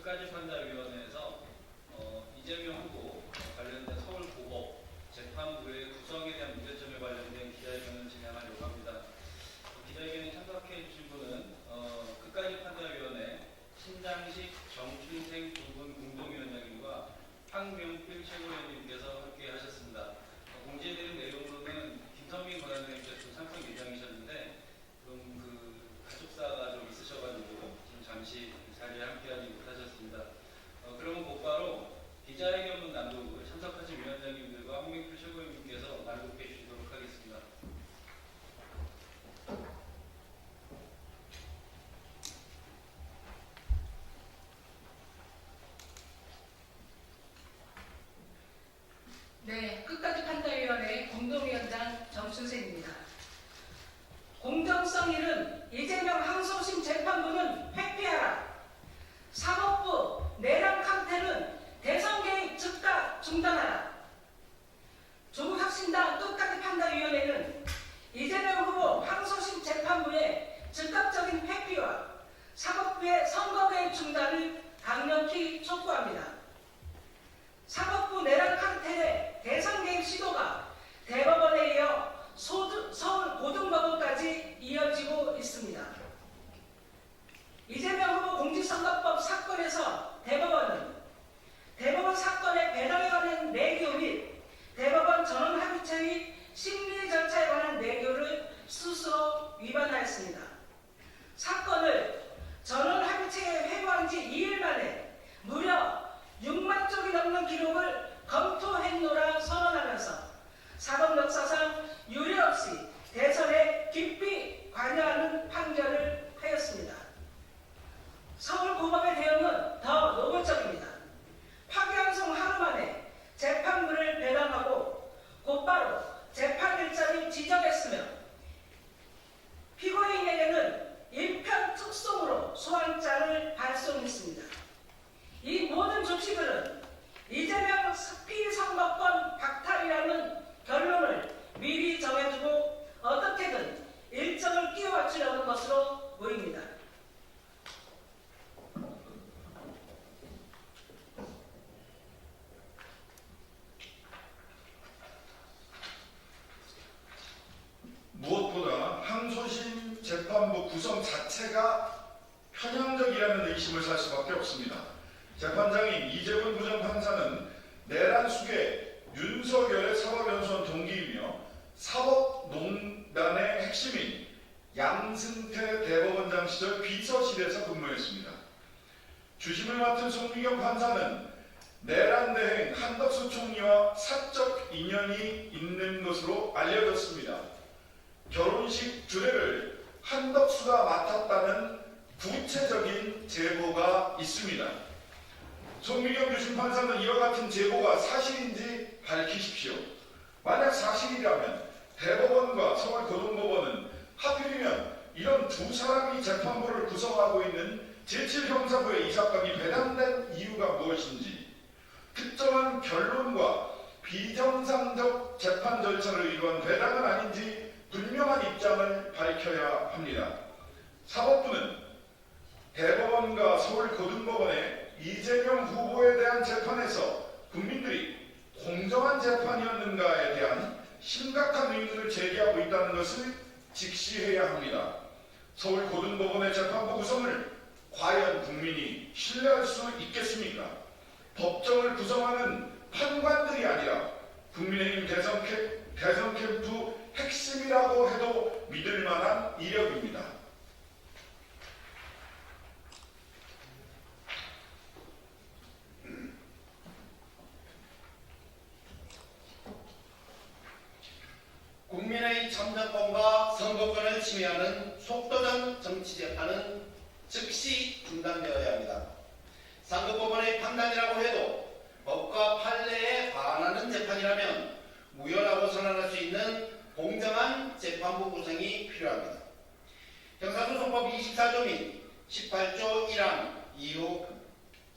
끝까지 판단위원회에서 이재명 후보 관련된 서울고법 재판부의 구성에 대한 문제점에 관련된 기자회견을 진행하려고 합니다. 기자회견에 참석해 주신 분은 끝까지 판단위원회 신장식 정춘생 두 분 공동위원장님과 황명필 최고위원님께서 함께 하셨습니다. 공지해드린 내용으로는 김성민 권한대행께서 참석 예정이셨는데 가족사가 좀 있으셔가지고 지금 잠시 자리에 함께하지 못하셨습니다. 그러면 곧바로 기자회견문 낭독을 참석하신 위원장님들과 황명필 최고위원님께서 낭독해 주시도록 하겠습니다. 네, 끝까지 판단위원회 공동위원장 정춘생입니다. 공정성 잃은 이재명 항소심 재판부는 회피하라. 사법부 내란 캉텔은 대선 개입 즉각 중단하라. 조국혁신당 끝까지 판단위원회는 이재명 후보 항소심 재판부의 즉각적인 회피와 사법부의 선거 개입 중단을 강력히 촉구합니다. 사법부 내란 캉텔의 대선 개입 시도가 대법원에 이어 서울 고등법원까지 이어지고 있습니다. 이재명 후보 공직선거법 사건에서 대법원은 대법원 사건의 배당에 관한 내교 및 대법원 전원합의체의 심리 절차에 관한 내교를 스스로 위반하였습니다. 사건을 전원합의체에 회부한 지 2일 만에 무려 6만 쪽이 넘는 기록을 검토했노라 선언하면서 사법 역사상 유례없이 대선에 깊이 관여하는 판결을 하였습니다. 서울고법의 대응은 더 노골적입니다. 파기환송 하루 만에 재판부를 배당하고 곧바로 재판 일자를 지정했으며 피고인에게는 일편 특송으로 소환장을 발송했습니다. 이 모든 조치들은 이재명 피선거권 박탈이라는 결론을 미리 정해두고 어떻게든 일정을 끼워 맞추려는 것으로 보입니다. 무엇보다 항소심 재판부 구성 자체가 편향적이라는 의심을 살 수밖에 없습니다. 재판장인 이재훈 부장판사는 내란 속에 윤석열의 사법연수원 동기이며 사법농단의 핵심인 양승태 대법원장 시절 비서실에서 근무했습니다. 주심을 맡은 송미경 판사는 내란 대행 한덕수 총리와 사적 인연이 있는 것으로 알려졌습니다. 결혼식 주례를 한덕수가 맡았다는 구체적인 제보가 있습니다. 송미경 주심판사는 이와 같은 제보가 사실인지 밝히십시오. 만약 사실이라면 대법원과 서울고등법원은 하필이면 이런 두 사람이 재판부를 구성하고 있는 제7형사부의 이 사건이 배당된 이유가 무엇인지 특정한 변론과 비정상적 재판 절차를 의도한 배당은 아닌지 분명한 입장을 밝혀야 합니다. 사법부는 대법원과 서울고등법원의 이재명 후보에 대한 재판에서 국민들이 공정한 재판이었는가에 대한 심각한 의문을 제기하고 있다는 것을 직시해야 합니다. 서울고등법원의 재판부 구성을 과연 국민이 신뢰할 수 있겠습니까? 법정을 구성하는 판관들이 아니라 국민의힘 대선 캠프 핵심이라고 해도 믿을 만한 이력입니다. 국민의 참정권과 선거권을 침해하는 속도전 정치재판은 즉시 중단되어야 합니다. 상급법원의 판단이라고 해도 법과 판례에 반하는 재판이라면 무효라고 선언할 수 있는 공정한 재판부 구성이 필요합니다. 형사소송법 24조 및 18조 1항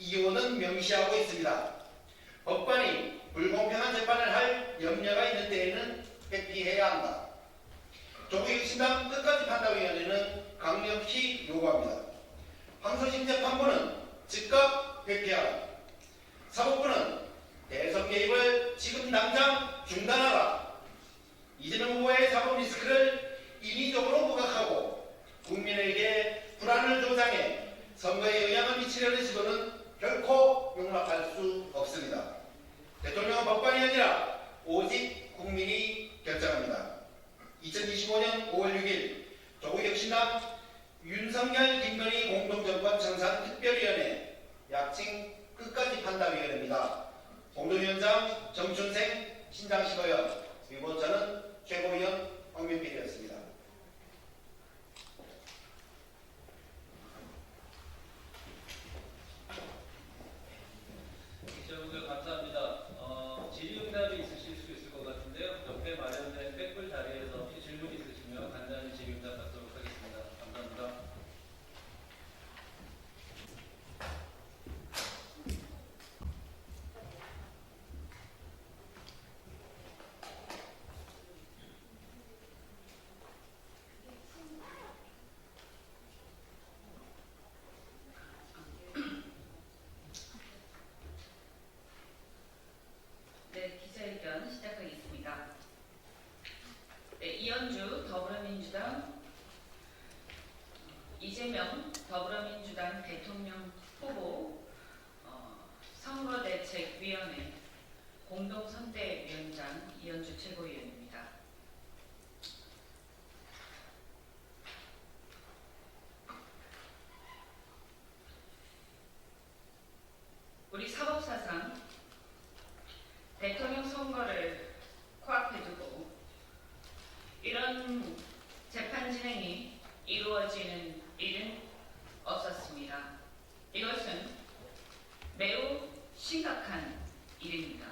2호는 명시하고 있습니다. 법관이 불공평한 재판을 할 염려가 있는 때에는 회피해야 한다. 조국혁신당 끝까지 판단위원회는 강력히 요구합니다. 항소심 재판부는 즉각 영향을 미치려는 시도는 결코 용납할 수 없습니다. 대통령은 법관이 아니라 오직 국민이 결정합니다. 2025년 5월 6일 조국혁신당 윤석열 김건희 공동정권 청산 특별위원회 약칭 끝까지 판단위원회입니다. 공동위원장 정춘생 신장식의원, 그리고 저는 최고위원 황민필이었습니다. 기자분들 감사합니다. 질의응답이 있으실 수 있을 것 같은데요. 옆에 마련된 백불 자리에서 혹시 질문 있으시면 간단히 질의응답 받도록 하겠습니다. 감사합니다. 네, 기자회견 시작하겠습니다. 네, 이현주 더불어민주당, 이재명 더불어민주당 대통령 후보 선거대책위원회 공동선대위원장 이현주 최고위원입니다. 우리 사법사상 대통령 선거를 코앞에 두고 이런 재판 진행이 이루어지는 일은 없었습니다. 이것은 매우 심각한 일입니다.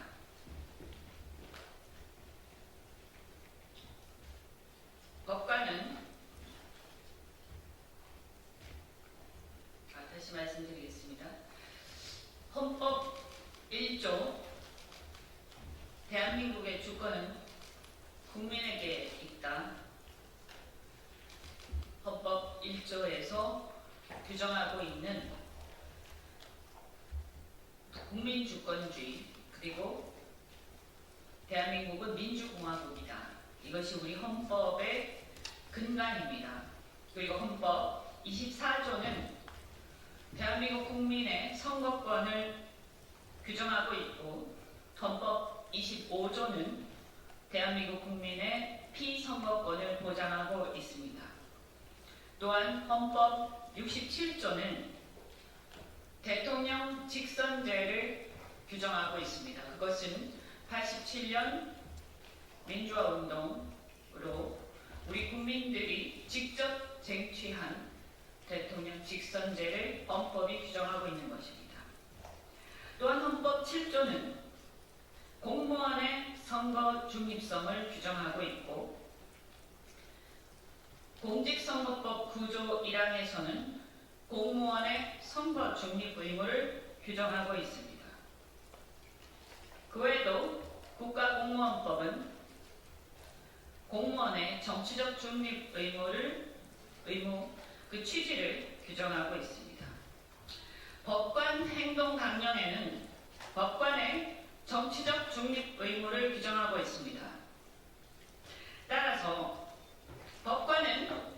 법관은 다시 말씀드리겠습니다. 헌법 1조 대한민국의 주권은 국민에게 있다. 헌법 1조에서 규정하고 있는 국민주권주의, 그리고 대한민국은 민주공화국이다. 이것이 우리 헌법의 근간입니다. 그리고 헌법 24조는 대한민국 국민의 선거권을 규정하고 있고, 헌법 25조는 대한민국 국민의 피선거권을 보장하고 있습니다. 또한 헌법 67조는 대통령 직선제를 규정하고 있습니다. 그것은 87년 민주화운동으로 우리 국민들이 직접 쟁취한 대통령 직선제를 헌법이 규정하고 있는 것입니다. 또한 헌법 7조는 공무원의 선거 중립성을 규정하고 있고, 공직선거법 9조 1항에서는 공무원의 선거 중립 의무를 규정하고 있습니다. 그 외에도 국가공무원법은 공무원의 정치적 중립 의무 그 취지를 규정하고 있습니다. 법관 행동 강령에는 법관의 정치적 중립 의무를 규정하고 있습니다. 따라서 법관은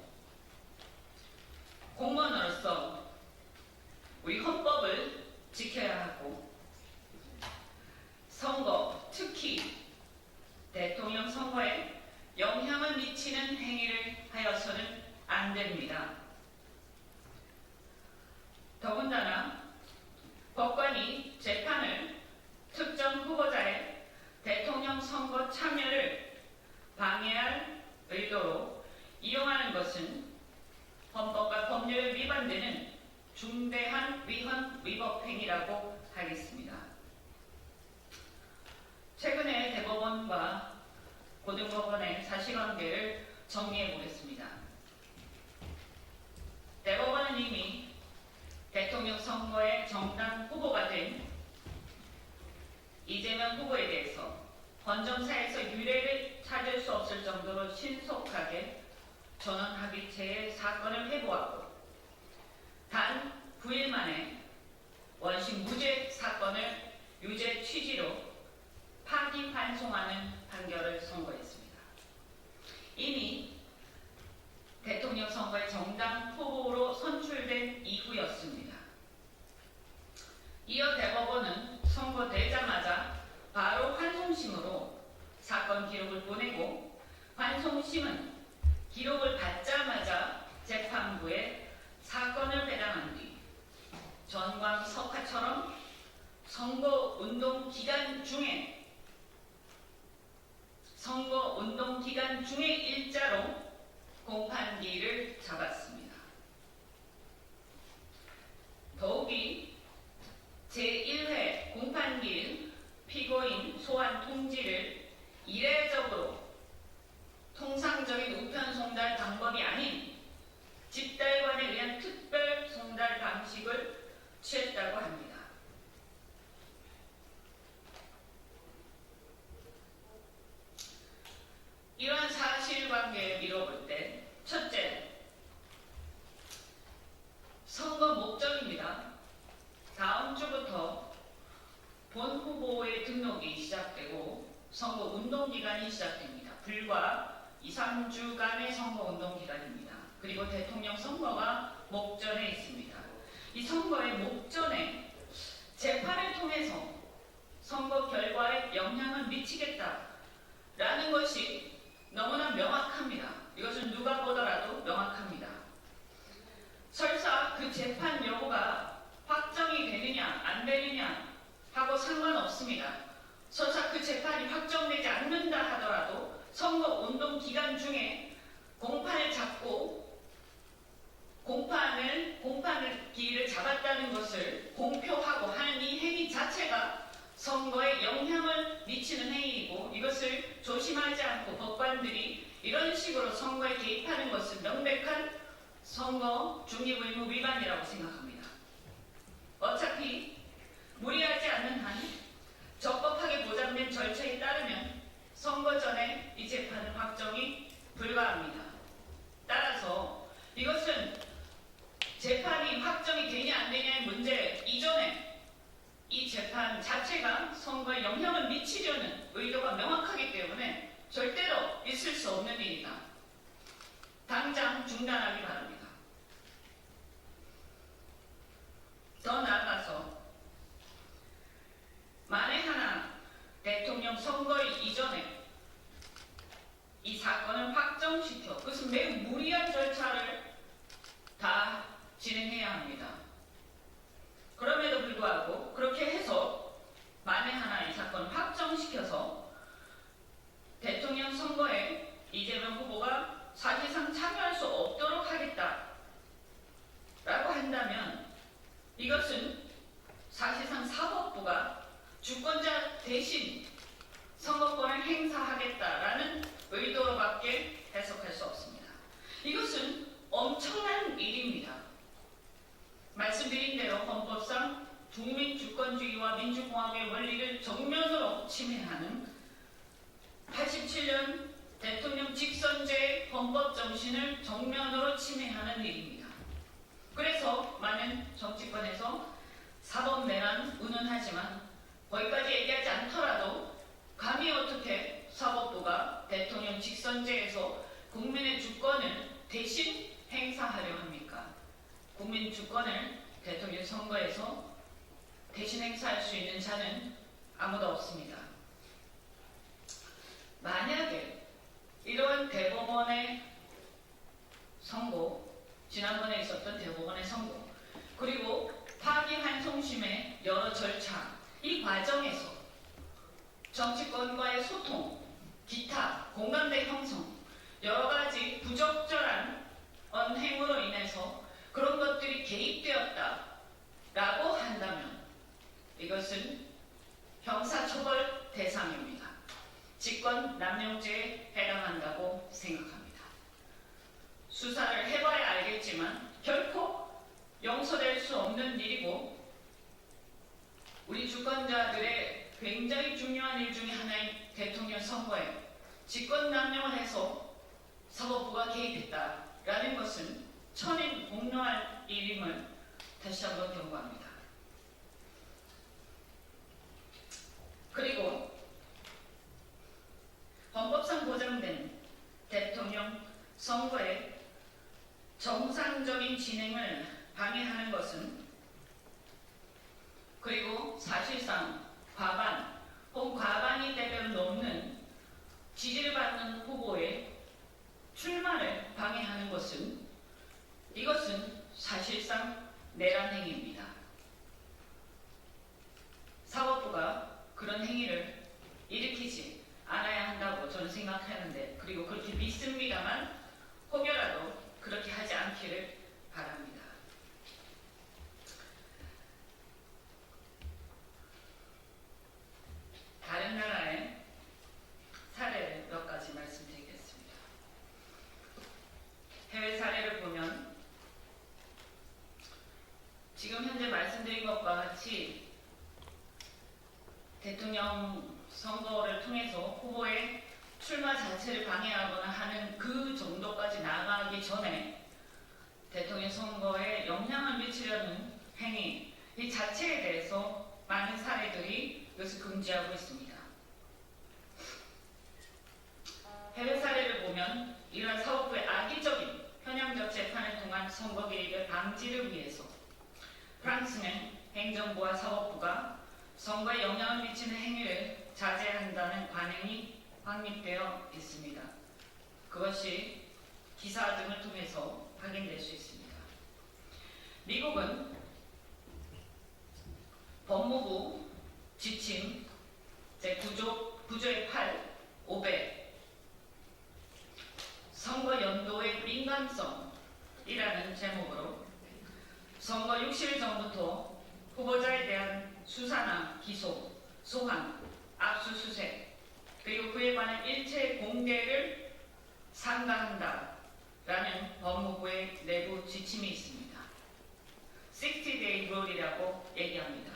공무원으로서 우리 헌법을 지켜야 하고, 선거, 특히 대통령 선거에 영향을 미치는 행위를 하여서는 안 됩니다. 더군다나 법관이 재판을 특정 후보자의 대통령 선거 참여를 방해할 의도로 이용하는 것은 헌법과 법률에 위반되는 중대한 위법 행위라고 하겠습니다. 최근에 대법원과 고등법원의 사실관계를 정리해 보겠습니다. 대법원은 이미 대통령 선거의 정당 후보가 된 이재명 후보에 대해서 헌정사에서 유례를 찾을 수 없을 정도로 신속하게 전원합의체의 사건을 회부하고 단 9일 만에 원심 무죄 사건을 유죄 취지로 파기환송하는 판결을 선고했습니다. 이미 대통령 선거의 정당 후보로 선출된 이후였습니다. 이어 대법원은 선고되자마자 바로 환송심으로 사건 기록을 보내고, 환송심은 기록을 받자마자 재판부에 사건을 배당한 뒤 전광 석화처럼 선거운동 기간 중에 일자로 공판기일을 잡았습니다. 더욱이 제1회 공판기일 피고인 소환 통지를 이례적으로 통상적인 우편 송달 방법이 아닌 집달관에 의한 특별 송달 방식을 취했다고 합니다. 이러한 사실관계에 미뤄볼 때, 첫째, 선거 목적입니다. 다음 주부터 본 후보의 등록이 시작되고 선거 운동 기간이 시작됩니다. 불과 2, 3주간의 선거 운동 기간입니다. 그리고 대통령 선거가 목전에 있습니다. 이 선거의 목전에 재판을 통해서 선거 결과에 영향을 미치겠다라는 것이 너무나 명확합니다. 이것은 누가 보더라도 명확합니다. 설사 그 재판 여부가 확정이 되느냐 안 되느냐 하고 상관없습니다. 설사 그 재판이 확정되지 않는다 하더라도 선거운동 기간 중에 공판을 잡고 공판을 기일을 잡았다는 것을 공표하고 하는 이 행위 자체가 선거에 영향을 미치는 행위이고, 이것을 조심하지 않고 법관들이 이런 식으로 선거에 개입하는 것은 명백한 선거 중립의무 위반이라고 생각합니다. 어차피 무리하지 않는 한 적법하게 보장된 절차에 따르면 선거 전에 이 재판은 확정이 불가합니다. 따라서 이것은 재판이 확정이 되냐 안 되냐의 문제 이전에 이 재판 자체가 선거에 영향을 미치려는 의도가 명확하기 때문에 절대로 있을 수 없는 일이다. 당장 중단하기 바랍니다. 더 나아가서 만에 하나 대통령 선거 이전에 이 사건을 확정시켜, 그것은 매우 무리한 절차를 다 진행해야 합니다. 그럼에도 불구하고 그렇게 해서 만에 하나 이 사건을 확정시켜서 대통령 선거에 이재명 후보가 사실상 참여할 수 없도록 하겠다라고 한다면, 이것은 사실상 사법부가 주권자 대신 선거권을 행사하겠다라는 의도로밖에 해석할 수 없습니다. 이것은 엄청난 일입니다. 말씀드린 대로 헌법상 국민 주권주의와 민주공화국의 원리를 정면으로 침해하는 87년 대통령 직선제의 헌법 정신을 정면으로 침해하는 일입니다. 그래서 많은 정치권에서 사법내란 운운하지만 거기까지 얘기하지 않더라도 감히 어떻게 사법부가 대통령 직선제에서 국민의 주권을 대신 행사하려 합니까? 국민 주권을 대통령 선거에서 대신 행사할 수 있는 자는 아무도 없습니다. 만약에 이러한 대법원의 선고, 지난번에 있었던 대법원의 선고, 그리고 파기환송심의 여러 절차, 이 과정에서 정치권과의 소통, 기타, 공감대 형성, 여러 가지 부적절한 언행으로 인해서 그런 것들이 개입되었다라고 한다면 이것은 형사처벌 대상입니다. 직권남용죄에 해당한다고 생각합니다. 수사를 해봐야 알겠지만 결코 용서될 수 없는 일이고, 우리 주권자들의 굉장히 중요한 일 중에 하나인 대통령 선거에 직권남용을 해서 사법부가 개입했다라는 것은 천인공노할 일임을 다시 한번 경고합니다. 그리고 헌법상 보장된 대통령 선거의 정상적인 진행을 방해하는 것은, 그리고 말씀드린 것과 같이 대통령 선거를 통해서 후보의 출마 자체를 방해하거나 하는 그 정도까지 나아가기 전에 대통령 선거에 영향을 미치려는 행위 이 자체에 대해서 많은 사례들이 이것을 금지하고 있습니다. 해외 사례를 보면 이러한 사법부의 악의적인 편향적 재판을 통한 선거 개입의 방지를 위해서 프랑스는 행정부와 사법부가 선거에 영향을 미치는 행위를 자제한다는 관행이 확립되어 있습니다. 그것이 기사 등을 통해서 확인될 수 있습니다. 미국은 법무부 지침 제9조의 8, 500 선거 연도의 민감성이라는 제목으로 선거 60일 전부터 후보자에 대한 수사나 기소, 소환, 압수수색 그리고 그에 관한 일체 공개를 삼가한다라는 법무부의 내부 지침이 있습니다. 60day rule이라고 얘기합니다.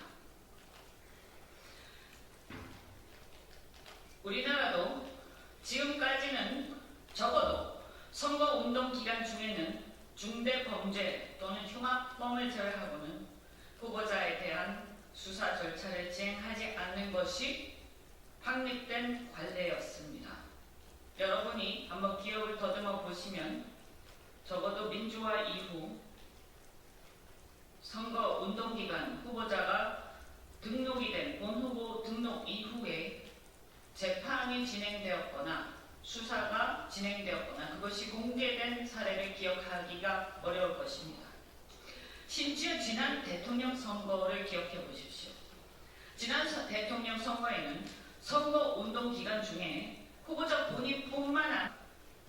우리나라도 지금까지는 적어도 선거운동 기간 중에는 중대범죄 또는 흉악범을 제외하고는 후보자에 대한 수사 절차를 진행하지 않는 것이 확립된 관례였습니다. 여러분이 한번 기억을 더듬어 보시면 적어도 민주화 이후 선거 운동 기간 후보자가 등록이 된 본 후보 등록 이후에 재판이 진행되었거나 수사가 진행되었거나 그것이 공개된 사례를 기억하기가 어려울 것입니다. 심지어 지난 대통령 선거를 기억해 보십시오. 지난 대통령 선거에는 선거 운동 기간 중에 후보자 본인뿐만 아니라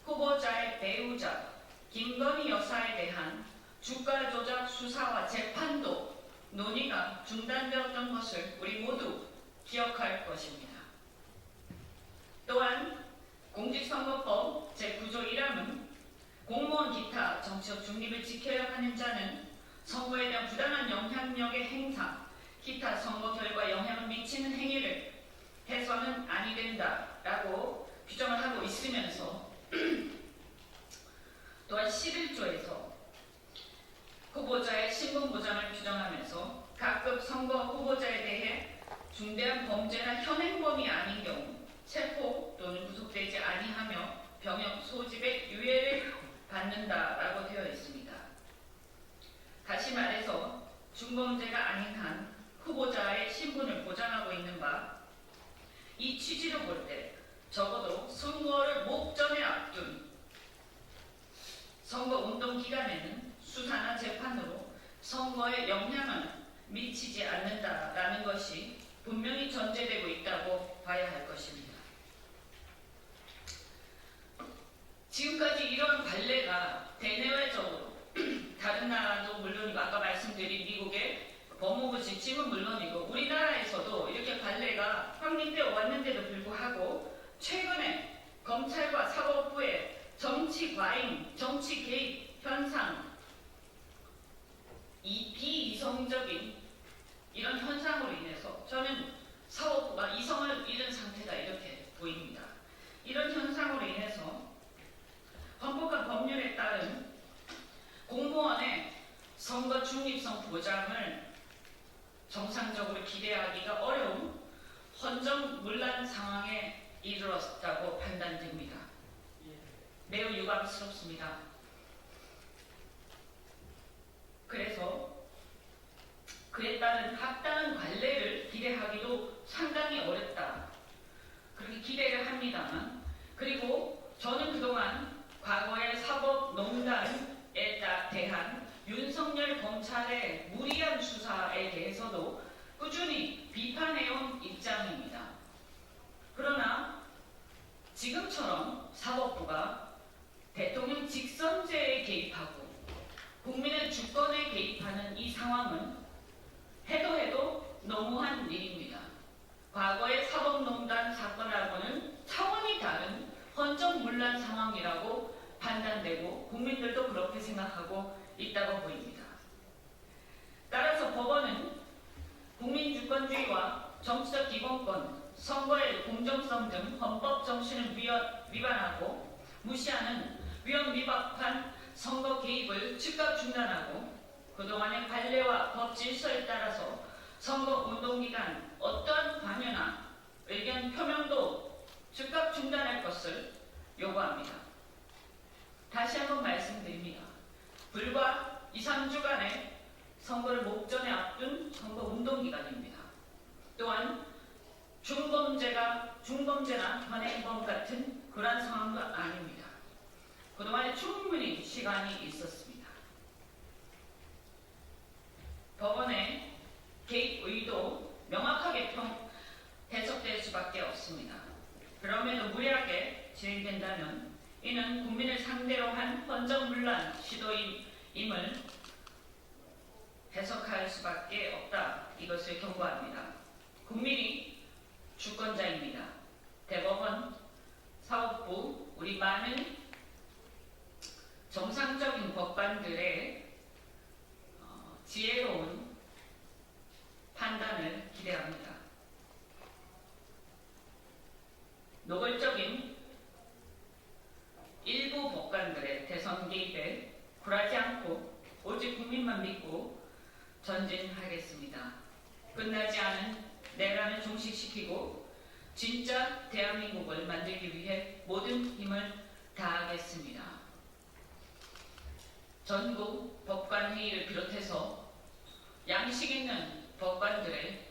후보자의 배우자 김건희 여사에 대한 주가 조작 수사와 재판도 논의가 중단되었던 것을 우리 모두 기억할 것입니다. 또한 공직선거법 제9조 1항은 공무원 기타 정치적 중립을 지켜야 하는 자는 선거에 대한 부당한 영향력의 행사, 기타 선거 결과에 영향을 미치는 행위를 해서는 아니 된다라고 규정을 하고 있으면서 또한 11조에서 후보자의 신분 보장을 규정하면서 각급 선거 후보자에 대해 중대한 범죄나 현행범이 아닌 경우 체포 또는 구속되지 아니하며 병역 소집의 유예를 받는다라고 되어 있습니다. 다시 말해서 중범죄가 아닌 한 후보자의 신분을 보장하고 있는 바 이 취지로 볼 때 적어도 선거를 목전에 앞둔 선거 운동 기간에는 수사나 재판으로 선거에 영향을 미치지 않는다라는 것이 분명히 전제되고 있다고 봐야 할 것입니다. 지금까지 이런 관례가 대내외적으로 다른 나라도 물론이고 아까 말씀드린 미국의 법무부 지침은 물론이고 우리나라에서도 이렇게 관례가 확립되어 왔는데도 불구하고 최근에 검찰과 사법부의 정치 과잉, 정치 개입 현상 이 비이성적인 이런 현상으로 인해서 저는 사법부가 이성을 잃은 상태다 이렇게 보입니다. 이런 현상으로 인해서 헌법과 법률에 따른 공무원의 선거 중립성 보장을 정상적으로 기대하기가 어려운 헌정문란 상황에 이르렀다고 판단됩니다. 매우 유감스럽습니다. 그래서 그에 따른 합당한 관례를 기대하기도 상당히 어렵다. 그렇게 기대를 합니다만 그리고 저는 그동안 과거의 사법농단에 대한 윤석열 검찰의 무리한 수사에 대해서도 꾸준히 비판해온 입장입니다. 그러나 지금처럼 사법부가 대통령 직선제에 개입하고 국민의 주권에 개입하는 이 상황은 해도 너무한 일입니다. 과거의 사법농단 사건하고는 차원이 다른 헌정문란 상황이라고 판단되고 국민들도 그렇게 생각하고 있다고 보입니다. 따라서 법원은 선거의 공정성 등 헌법 정신을 위반하고 무시하는 위헌위박한 선거 개입을 즉각 중단하고 그동안의 관례와 법 질서에 따라서 선거 운동 기간 어떠한 관여나 의견 표명도 즉각 중단할 것을 요구합니다. 다시 한번 말씀드립니다. 불과 2, 3주간의 선거를 목전에 앞둔 선거 운동 기간입니다. 또한 중범죄나 현행범 같은 그러한 상황도 아닙니다. 그동안에 충분히 시간이 있었습니다. 법원의 개입 의도 명확하게 해석될 수밖에 없습니다. 그럼에도 무리하게 진행된다면 이는 국민을 상대로 한 헌정문란 시도임을 해석할 수밖에 없다. 이것을 경고합니다. 국민이 주권자입니다. 대법원, 사법부, 우리 많은 정상적인 법관들의 지혜로운 판단을 기대합니다. 노골적인 일부 법관들의 대선 개입에 굴하지 않고 오직 국민만 믿고 전진하겠습니다. 끝나지 않은 내란을 종식시키고 진짜 대한민국을 만들기 위해 모든 힘을 다하겠습니다. 전국 법관회의를 비롯해서 양식 있는 법관들의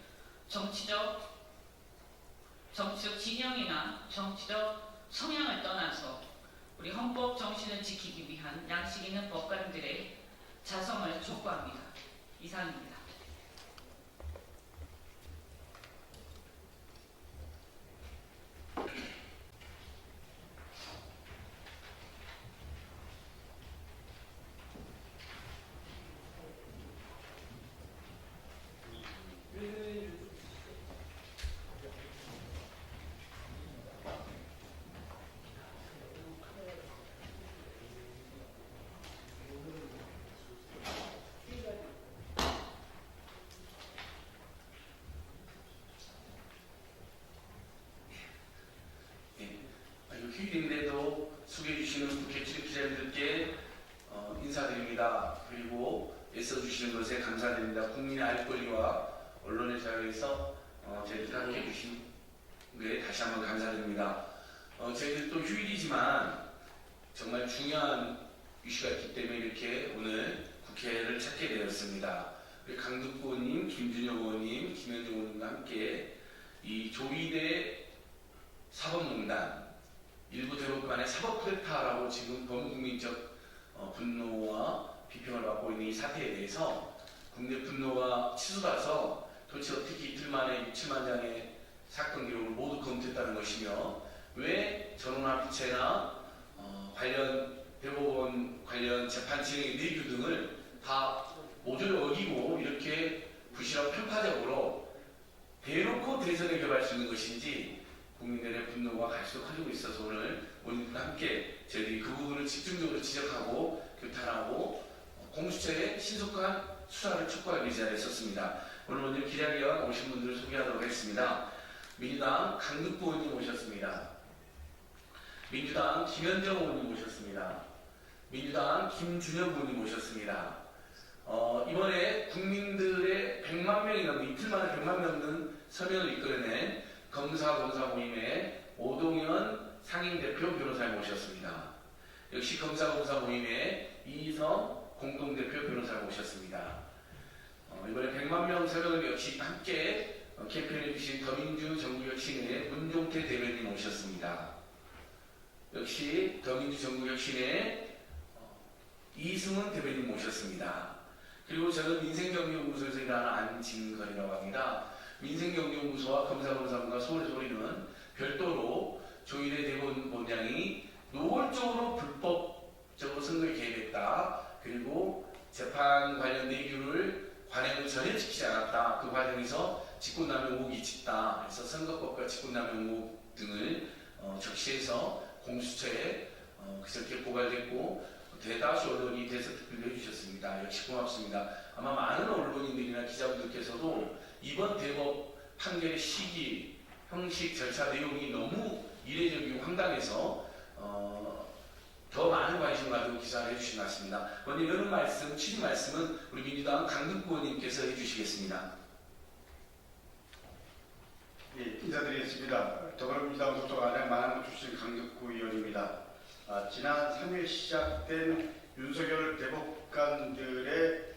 정치적 진영이나 정치적 성향을 떠나서 우리 헌법 정신을 지키기 위한 양식 있는 법관들의 자성을 촉구합니다. 이상입니다. 휴일인데도 소개해주시는 국회 출입 기자님들께 인사드립니다. 그리고 애써주시는 것에 감사드립니다. 국민의 알 권리와 언론의 자유에서 저희들 함께 해주신 것에 다시 한번 감사드립니다. 저희들 또 휴일이지만 정말 중요한 이슈가 있기 때문에 이렇게 오늘 국회를 찾게 되었습니다. 우리 강득구 의원님, 김준혁 의원님, 김현정 의원님과 함께 이 조이대 사법농단 일부 대법관의 사법 쿠데타라고 지금 범국민적 분노와 비평을 받고 있는 이 사태에 대해서 국내 분노가 치솟아서 도대체 어떻게 이틀 만에 6, 7만 장의 사건 기록을 모두 검토했다는 것이며 왜 전원합의체나 관련 대법원 관련 재판 진행의 내규 등을 다 모조리 어기고 이렇게 부실한 편파적으로 대놓고 대선에 결할 수 있는 것인지 국민들의 분노가 갈수록 커지고 있어서 오늘과 함께 저희들이 그 부분을 집중적으로 지적하고 규탄하고 공수처의 신속한 수사를 촉구하기 위해 있었습니다. 오늘 먼저 기자회견 오신 분들을 소개하도록 하겠습니다. 민주당 강득구 의원님 오셨습니다. 민주당 김현정 의원님 오셨습니다. 민주당 김준혁 의원님 오셨습니다. 이번에 국민들의 100만 명이 넘는 이틀 만에 100만 명 넘는 서명을 이끌어낸 검사공사 모임의 오동현 상임대표 변호사를 모셨습니다. 역시 검사공사 모임의 이희성 공동대표 변호사를 모셨습니다. 이번에 100만 명 서명을 역시 함께 캠페인해 주신 더민주 전국혁신의 문종태 대변인 모셨습니다. 역시 더민주 전국혁신의 이승훈 대변인 모셨습니다. 그리고 저는 민생경제연구소에서 일하는 안진걸이라고 합니다. 민생경제연구소와 검사검사부가 소리는 별도로 조인의 대법원장이 노골적으로 불법적으로 선거에 개입했다. 그리고 재판 관련 내규를 관행을 전혀 지키지 않았다. 그 과정에서 직권남용 의혹이 짙다. 그래서 선거법과 직권남용 의혹 등을 적시해서 공수처에 그렇게 고발됐고 대다수 언론이 대서특필을 해주셨습니다. 역시 고맙습니다. 아마 많은 언론인들이나 기자분들께서도 이번 대법 판결의 시기 형식 절차 내용이 너무 이례적이고 황당해서 더 많은 관심 가지고 기사를 해주신 것 같습니다. 먼저 이런 말씀, 취지 말씀은 우리 민주당 강등구 의원님께서 해주시겠습니다. 예, 인사드리겠습니다. 더불어민주당 소속 안양 마남구 출신 강덕구 의원입니다. 지난 3일 시작된 윤석열 대법관들의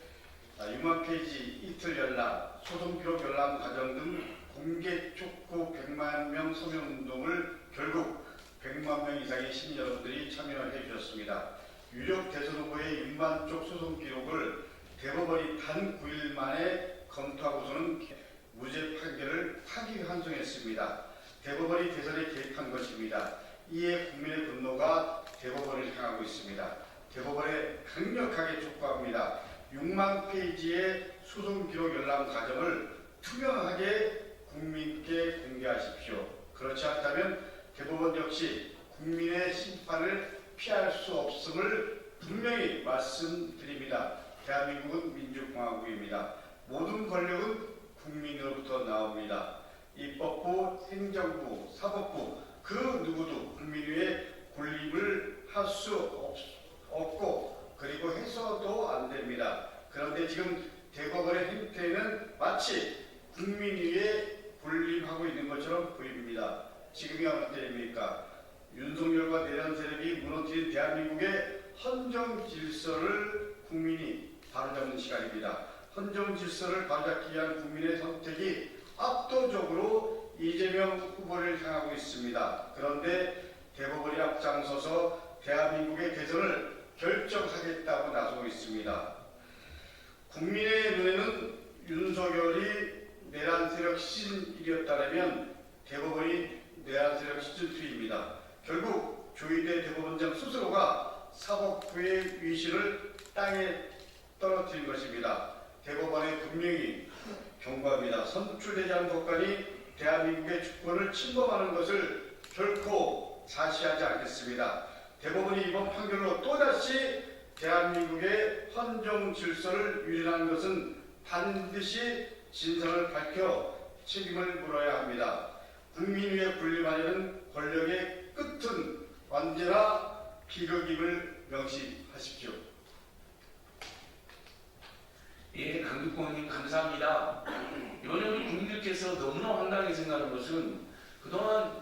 6만 페이지 이틀 열람, 소송 기록 열람 과정 등 공개 촉구 100만 명 서명 운동을 결국 100만 명 이상의 시민 여러분들이 참여를 해주셨습니다. 유력 대선 후보의 6만 쪽 소송 기록을 대법원이 단 9일 만에 검토하고서는 무죄 판결을 파기환송했습니다. 대법원이 대선에 개입한 것입니다. 이에 국민의 분노가 대법원을 향하고 있습니다. 대법원에 강력하게 촉구합니다. 6만 페이지의 소송 기록 열람 과정을 투명하게 국민께 공개하십시오. 그렇지 않다면 대법원 역시 국민의 심판을 피할 수 없음을 분명히 말씀드립니다. 대한민국은 민주공화국입니다. 모든 권력은 국민으로부터 나옵니다. 입법부, 행정부, 사법부 그 누구도 국민 위에 군림을 할 수 없고 그리고 해서도 안 됩니다. 그런데 지금 대법원의 행태는 마치 국민 위에 군림하고 있는 것처럼 보입니다. 지금이 어느 때입니까? 윤석열과 내란 세력이 무너뜨린 대한민국의 헌정 질서를 국민이 바로잡는 시간입니다. 헌정 질서를 바로잡기 위한 국민의 선택이 압도적으로 이재명 후보를 향하고 있습니다. 그런데 대법원이 앞장서서 대한민국의 대선을 결정하겠다고 나서고 있습니다. 국민의 눈에는 윤석열이 내란 세력 시즌1이었다면 대법원이 내란 세력 시즌2입니다. 결국 조희대 대법원장 스스로가 사법부의 위신을 땅에 떨어뜨린 것입니다. 대법원에 분명히 경고합니다. 선출되지 않은 법관이 대한민국의 주권을 침범하는 것을 결코 자시하지 않겠습니다. 대법원이 이번 판결로 또다시 대한민국의 헌정 질서를 유린하는 것은 반드시 진상을 밝혀 책임을 물어야 합니다. 국민 위에 군림하려는 권력의 끝은 언제나 비극임을 명심하십시오. 예, 강국권님 감사합니다. 이번에 우리 국민들께서 너무나 황당하게 생각하는 것은 그동안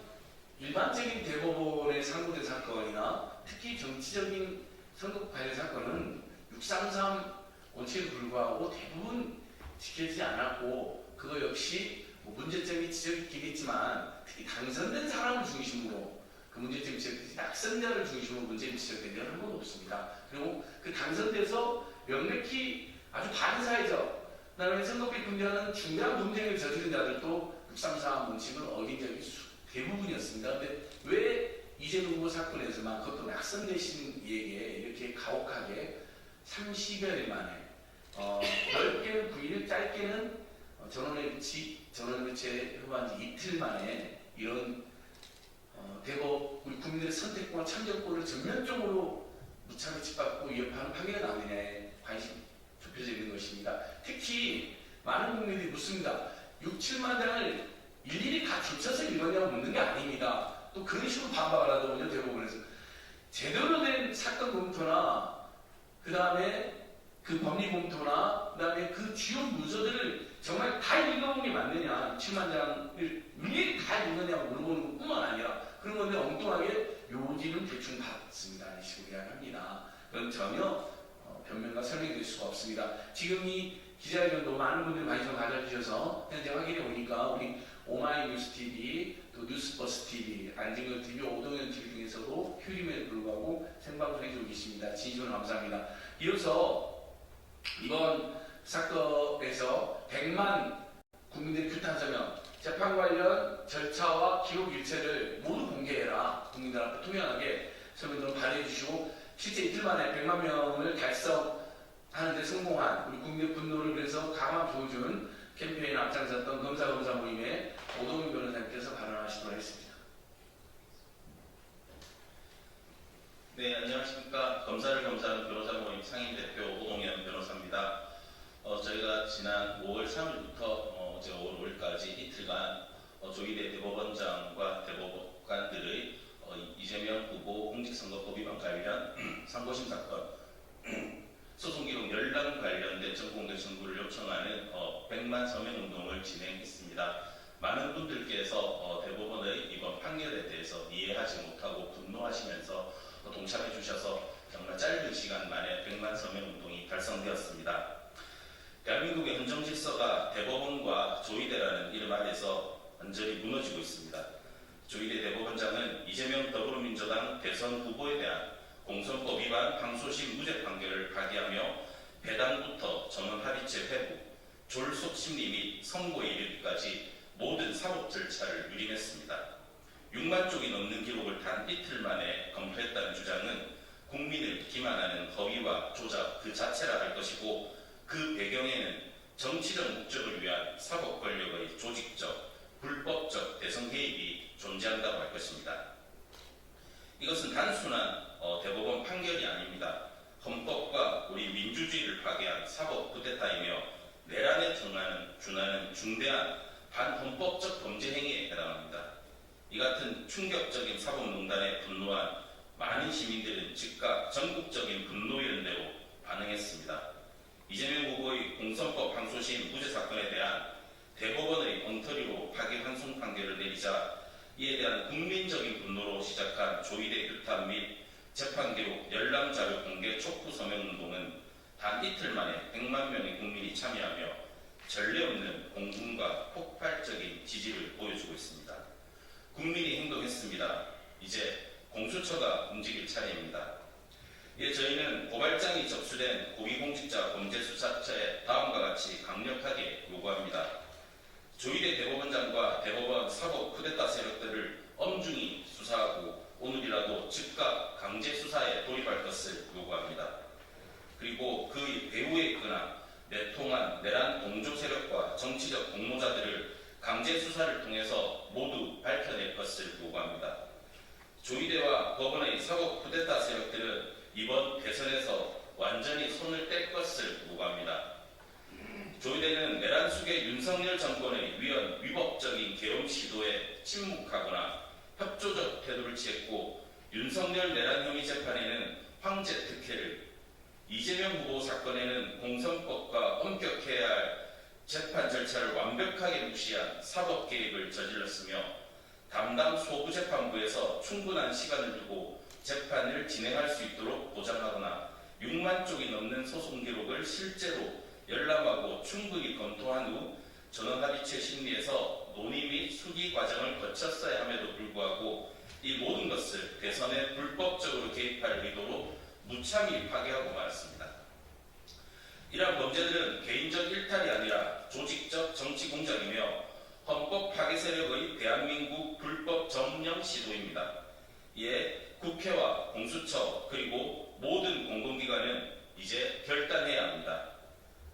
일반적인 대법원의 상고된 사건이나 특히 정치적인 선거 관련 사건은 633 원칙에 불구하고 대부분 지켜지지 않았고 그거 역시 뭐 문제점이 지적있긴 했지만 특히 당선된 사람을 중심으로 그 문제점이 지적되지 낙선자를 중심으로 문제점이 지적된 적은 한 번도 없습니다. 그리고 그 당선돼서 명백히 아주 반사회적 그다음에 선거비 금지하는 중대한 범죄를 저지른 자들도 633 원칙을 어긴 적이 대부분이었습니다. 그런데 왜 이재명 후보 사건에서만 그것도 낙선되신 이에게 이렇게 가혹하게 30여일 만에 넓게는 9일, 짧게는 전원의 교체 후반 이틀 만에 이런 대법 우리 국민들의 선택권과 참정권을 전면적으로 무참히 짓밟고 위협하는 판결이 나오느냐에 관심이 좁혀져 있는 것입니다. 특히 많은 국민들이 묻습니다. 6, 7만 장을 일일이 다 줄쳐서 읽었냐고 묻는 게 아닙니다. 또 그런 식으로 반박을 하더군요. 대법원에서 제대로 된 사건 검토나 그 다음에 그 법리 검토나 그 다음에 그 주요 문서들을 정말 다 읽어본 게 맞느냐 7만 장을 일일이 다 읽었냐고 물어보는 것뿐만 아니라 그런 건데 엉뚱하게 요지는 대충 받습니다. 이 식으로 이야기합니다. 그건 전혀 변명과 설명이 될 수가 없습니다. 지금 이 기자회견도 많은 분들이 관심을 가져주셔서 현재 확인해 보니까 우리 오마이뉴스 TV, 또 뉴스버스 TV, 안진걸 TV, 오동현 TV 등에서도 휴림에도 불구하고 생방송해주고 계십니다. 진심으로 감사합니다. 이어서 이번 사건에서 100만 국민들의 규탄 서명, 재판 관련 절차와 기록 일체를 모두 공개해라. 국민들 앞에 투명하게 서명들을 발의해 주시고 실제 이틀 만에 100만 명을 달성하는 데 성공한 우리 국민의 분노를 그래서 강화 보여준 캠페인에 앞장섰던 검사 모임에 오동윤 변호사님께서 발언하시도록 하겠습니다. 네, 안녕하십니까. 검사를 검사하는 변호사 모임 상임대표 오동현 변호사입니다. 저희가 지난 5월 3일부터 어제 5월 5일까지 이틀간 조희대 대법원 상고심 사건 소송 기록 열람 관련된 전공대 청구를 요청하는 100만 서명 운동을 진행했습니다. 많은 분들께서 대법원의 이번 판결에 대해서 이해하지 못하고 분노하시면서 동참해 주셔서 정말 짧은 시간 만에 100만 서명 운동이 달성되었습니다. 대한민국의 헌정 질서가 대법원과 조이대라는 이름 아래서 완전히 무너지고 있습니다. 조이대 대법원장은 이재명 더불어민주당 대선 후보에 대한 공선법 위반 항소심 무죄 판결을 파기하며 배당부터 전원 합의체 회부, 졸속 심리 및 선고에 이르기까지 모든 사법 절차를 유린했습니다. 6만 쪽이 넘는 기록을 단 이틀 만에 검토했다는 주장은 국민을 기만하는 허위와 조작 그 자체라 할 것이고, 그 배경에는 정치적 목적을 위한 사법 권력의 조직적, 불법적 대선 개입이 존재한다고 할 것입니다. 이것은 단순한 대법원 판결이 아닙니다. 헌법과 우리 민주주의를 파괴한 사법 쿠데타이며 내란에 준하는 중대한 반헌법적 범죄 행위에 해당합니다. 이 같은 충격적인 사법농단에 분노한 많은 시민들은 즉각 전국적인 분노연대로 반응했습니다. 이재명 후보의 공선법 항소심 무죄 사건에 대한 대법원의 엉터리로 파기환송 판결을 내리자 이에 대한 국민적인 분노로 시작한 조이대 규탄 및 재판기록 열람 자료 공개 촉구 서명 운동은 단 이틀 만에 100만 명의 국민이 참여하며 전례 없는 공분과 폭발적인 지지를 보여주고 있습니다. 국민이 행동했습니다. 이제 공수처가 움직일 차례입니다. 이에 저희는 고발장이 접수된 고위공직자 범죄수사처에 다음과 같이 강력하게 요구합니다. 조이대 대법원장과 대법원 사법 쿠데타 세력들을 엄중히 수사하고 오늘이라도 즉각 강제 수사에 돌입할 것을 요구합니다. 그리고 그 배후에 있거나 내통한 내란 동조 세력과 정치적 공모자들을 강제 수사를 통해서 모두 밝혀낼 것을 요구합니다. 조이대와 법원의 사법 쿠데타 세력들은 이번 대선에서 완전히 손을 뗄 것을 요구합니다. 조이대는 내란 숙의 윤석열 정권의 위법적인 계엄 시도에 침묵하거나 협조적 태도를 취했고, 윤석열 내란 혐의 재판에는 황제 특혜를, 이재명 후보 사건에는 공선법과 엄격해야 할 재판 절차를 완벽하게 무시한 사법 개입을 저질렀으며, 담당 소부재판부에서 충분한 시간을 두고 재판을 진행할 수 있도록 보장하거나 6만 쪽이 넘는 소송 기록을 실제로 열람하고 충분히 검토한 후 전원합의체 심리에서 논의 및 수기 과정을 거쳤어야 함에도 불구하고 이 모든 것을 대선에 불법적으로 개입할 의도로 무참히 파기하고 말았습니다. 이러한 범죄들은 개인적 일탈이 아니라 조직적 정치 공작이며 헌법 파괴 세력의 대한민국 불법 점령 시도입니다. 이에 국회와 공수처 그리고 모든 공공기관은 이제 결단해야 합니다.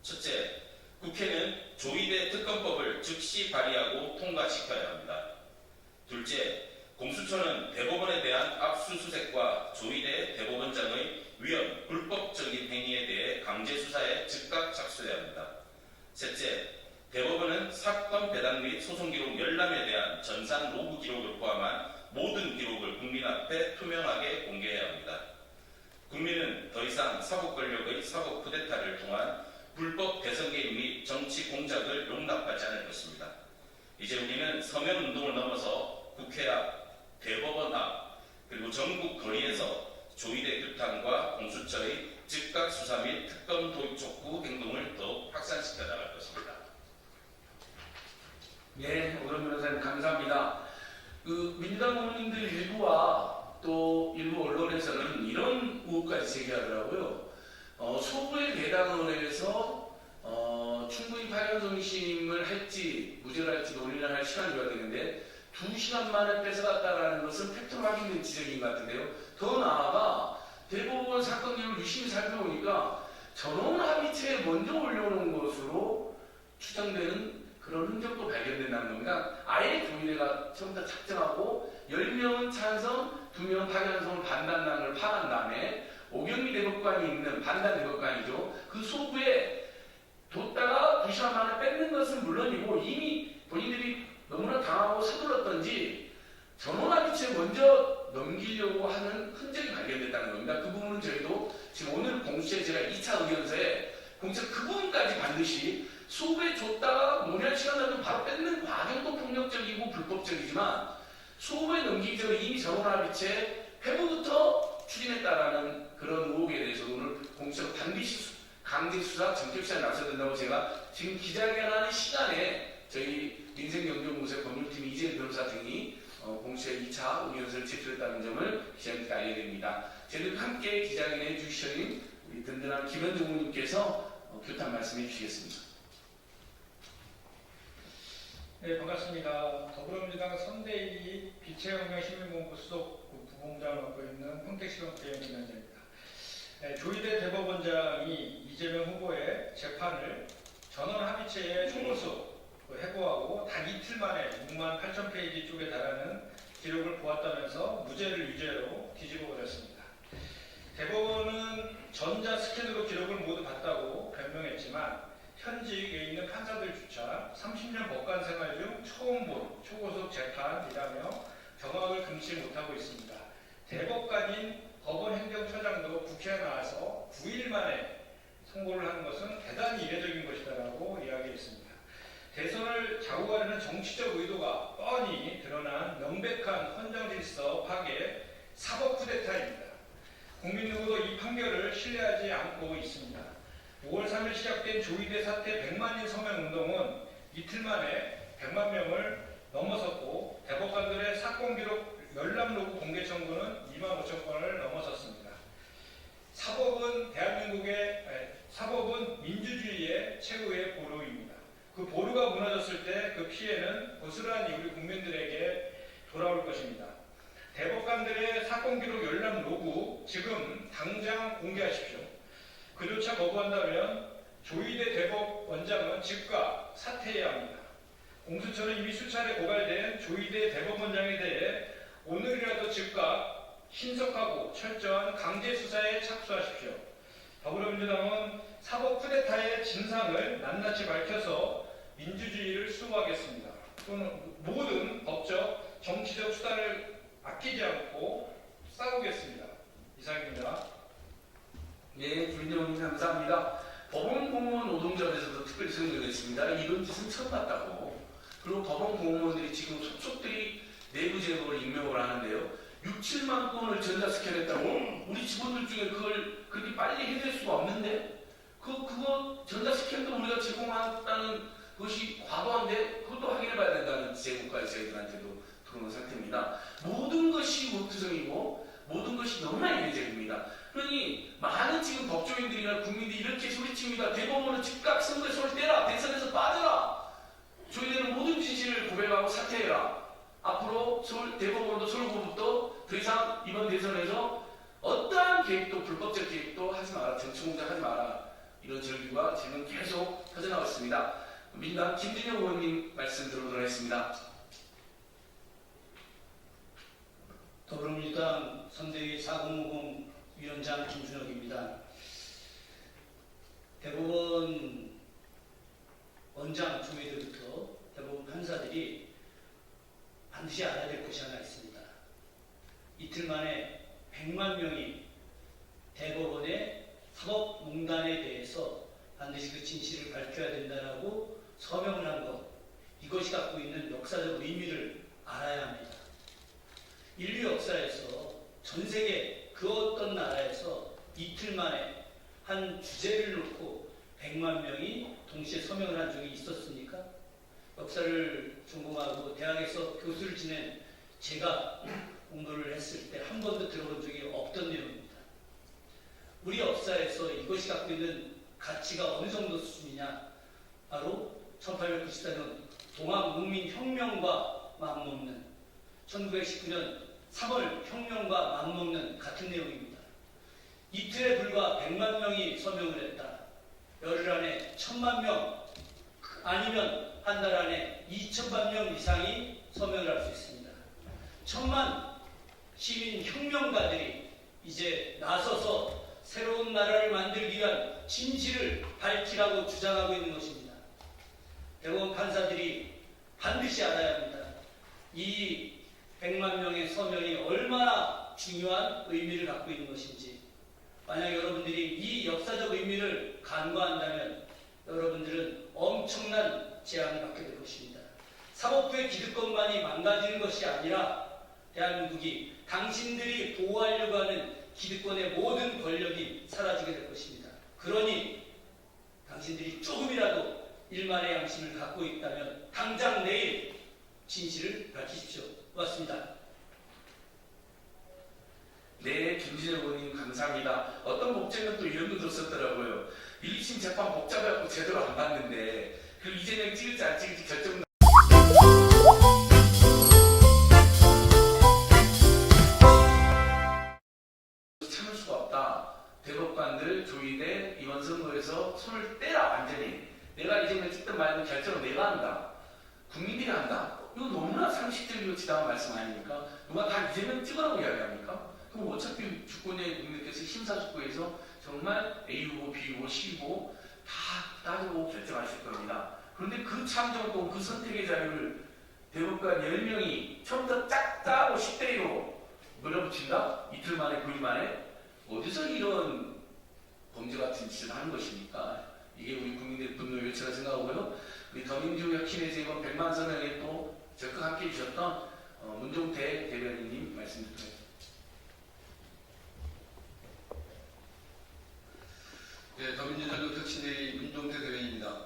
첫째, 국회는 조이대 특검법을 즉시 발의하고 통과시켜야 합니다. 둘째, 공수처는 대법원에 대한 압수수색과 조이대 대법원장의 위헌, 불법적인 행위에 대해 강제 수사에 즉각 착수해야 합니다. 셋째, 대법원은 사건 배당 및 소송 기록 열람에 대한 전산 로그 기록을 포함한 모든 기록을 국민 앞에 투명하게 공개해야 합니다. 국민은 더 이상 사법 권력의 사법 쿠데타를 통한 불법 대선 개입 및 정치 공작을 용납하지 않을 것입니다. 이제 우리는 서명 운동을 넘어서 국회 앞, 대법원 앞, 그리고 전국 거리에서 조이대 규탄과 공수처의 즉각 수사 및 특검 도입 촉구 행동을 더욱 확산시켜 나갈 것입니다. 네, 오런 변호사님 감사합니다. 민주당 의원님들 일부와 또 일부 언론에서는 이런 의혹까지 제기하더라고요. 소부의 배당원에서 충분히 파견송심을 할지 무죄를 할지 논의를 할 시간이 줘야 되는데 2시간 만에 뺏어갔다라는 것은 팩트로 확인된 지적인 것 같은데요. 더 나아가 대법원 사건 기록을 유심히 살펴보니까 전원합의체에 먼저 올려놓은 것으로 추정되는 그런 흔적도 발견된다는 겁니다. 아예 조이대가 처음부터 작정하고 10명은 찬성, 2명은 파견송을 반대한다는 걸 파악한 다음에 오경미 대법관이 있는 반단 대법관이죠. 그 소부에 뒀다가 2시간 만에 뺏는 것은 물론이고 이미 본인들이 너무나 당하고 서둘렀던지 전원합의체 먼저 넘기려고 하는 흔적이 발견됐다는 겁니다. 그 부분은 저희도 2차 의견서에 공적 그 부분까지 반드시 소부에 줬다가 논의할 시간 나면 바로 뺏는 과정도 폭력적이고 불법적이지만 소부에 넘기기 전에 이미 전원합의체 회부부터 추진했다라는 그런 의혹에 대해서 오늘 공식적으로 반드시 강제 수사, 전격 수사에 나서야 된다고 제가 지금 기자회견하는 시간에 저희 민생경제공사 법률팀 이재현 변호사 등이 공식의 2차 의견서를 제출했다는 점을 기자님께 알려드립니다. 저희들 함께 기자회견해 주시는 우리 든든한 김현종 의원님께서 교탄 말씀해 주시겠습니다. 네, 반갑습니다. 더불어민주당 선대위 빛의혁명 시민본부 수석 부본부장을 맡고 있는 평택시청 대연임위원장입니다. 조희대 대법원장이 이재명 후보의 재판을 전원합의체의 총무수 해고하고 단 이틀 만에 6만 8천 페이지 쪽에 달하는 기록을 보았다면서 무죄를 유죄로 뒤집어 버렸습니다. 대법원은 전자 스캔으로 기록을 모두 봤다고 변명했지만 현직에 있는 판사들조차 30년 법관 생활 중 처음 본 초고속 재판이라며 경악을 금치 못하고 있습니다. 대법관인 법원행정처장도 국회에 나와서 9일 만에 선고를 하는 것은 대단히 이례적인 것이다라고 이야기했습니다. 대선을 좌우하려는 정치적 의도가 뻔히 드러난 명백한 헌정질서 파괴 사법 쿠데타입니다. 국민 누구도 이 판결을 신뢰하지 않고 있습니다. 5월 3일 시작된 조희대 사태 100만인 서명운동은 이틀 만에 100만 명을 넘어섰고 대법관들의 사건 기록 열람 로그 공개 청구는 2만 5천 건을 넘어섰습니다. 사법은 민주주의의 최고의 보루입니다. 그 보루가 무너졌을 때 그 피해는 고스란히 우리 국민들에게 돌아올 것입니다. 대법관들의 사건 기록 열람 로그 지금 당장 공개하십시오. 그조차 거부한다면 조희대 대법원장은 즉각 사퇴해야 합니다. 공수처는 이미 수차례 고발된 조희대 대법원장에 대해 오늘이라도 즉각 신속하고 철저한 강제 수사에 착수하십시오. 더불어민주당은 사법 쿠데타의 진상을 낱낱이 밝혀서 민주주의를 수호하겠습니다. 또는 모든 법적, 정치적 수단을 아끼지 않고 싸우겠습니다. 이상입니다. 네, 김인정 감사합니다. 법원 공무원 노동조합에서도 특별히 설명했습니다. 이런 짓은 처음 봤다고. 그리고 법원 공무원들이 지금 속속들이 내부 제보를 임명을 하는데요. 6, 7만 건을 전자스캔했다고? 우리 직원들 중에 그걸 그렇게 빨리 해낼 수가 없는데? 그거 전자스캔도 우리가 제공한다는 것이 과도한데? 그것도 확인해봐야 된다는 제국가의 저희들한테도 들어오는 상태입니다. 모든 것이 워크성이고 모든 것이 너무나 이례적입니다. 그러니 많은 지금 법조인들이나 국민들이 이렇게 소리칩니다. 대법원은 즉각 선거에 손을 떼라. 대선에서 빠져라. 저희들은 모든 진실을 고백하고 사퇴해라. 앞으로 대법원도 서울고법도 더 이상 이번 대선에서 어떠한 계획도 불법적 계획도 하지 마라. 정치공작 하지 마라. 이런 절규가 지금 계속 터져나가고 있습니다. 민주당 김진영 의원님 말씀 들어보도록 하겠습니다. 더불어민주당 선대위 4050 위원장 김준혁입니다. 대법원 원장 조희대부터 대법원 판사들이 반드시 알아야 될 것이 하나 있습니다. 이틀 만에 100만 명이 대법원의 사법농단에 대해서 반드시 그 진실을 밝혀야 된다라고 서명을 한 것, 이것이 갖고 있는 역사적 의미를 알아야 합니다. 인류 역사에서 전 세계 그 어떤 나라에서 이틀 만에 한 주제를 놓고 100만 명이 동시에 서명을 한 적이 있었습니까? 역사를 전공하고 대학에서 교수를 지낸 제가 공부를 했을 때 한 번도 들어본 적이 없던 내용입니다. 우리 역사에서 이것이 갖고 있는 가치가 어느 정도 수준이냐? 바로 1894년 동학농민혁명과 맞먹는 1919년 3월 혁명과 맞먹는 같은 내용입니다. 이틀에 불과 100만 명이 서명을 했다. 열흘 안에 1000만 명 아니면 한 달 안에 2000만 명 이상이 서명을 할 수 있습니다. 1000만 시민 혁명가들이 이제 나서서 새로운 나라를 만들기 위한 진실을 밝히라고 주장하고 있는 것입니다. 대법원 판사들이 반드시 알아야 합니다. 이 100만 명의 서명이 얼마나 중요한 의미를 갖고 있는 것인지, 만약 여러분들이 이 역사적 의미를 간과한다면 여러분들은 엄청난 재앙을 받게 될 것입니다. 사법부의 기득권만이 망가지는 것이 아니라 대한민국이 당신들이 보호하려고 하는 기득권의 모든 권력이 사라지게 될 것입니다. 그러니 당신들이 조금이라도 일말의 양심을 갖고 있다면 당장 내일 진실을 밝히십시오. 고맙습니다. 네, 김진혁 의원님 감사합니다. 어떤 법제는 또 이런 것도 썼더라고요. 1심 재판 복잡해갖고 제대로 안 봤는데 그 이재명 찍을지 안 찍을지 결정 참을 수가 없다. 대법관들 조의대 이번 선거에서 손을 떼라 완전히. 내가 이재명 찍든 말든 결정을 내가 한다. 국민들이 한다. 이거 너무나 상식적이고 지당한 말씀 아닙니까? 누가 다 이재명 찍으라고 이야기합니까? 그럼 어차피 주권의 국민들께서 심사숙고해서 정말 A 후보, B 후보, C 후보 다 따지고 결정하실 겁니다. 그런데 그 참정권, 그 선택의 자유를 대법관 10명이 처음부터 짝 짜고 10대1로 밀어붙인다? 이틀 만에, 9일 만에? 어디서 이런 범죄 같은 짓을 하는 것입니까? 이게 우리 국민들의 분노 요체라 생각하고요. 우리 더민주 혁신에서 이번 100만 서명에 또 적극 함께 해주셨던 문종태 대변인님 말씀 듣도록 하겠습니다. 네, 더민주전국 혁신의 문종태 대변인입니다.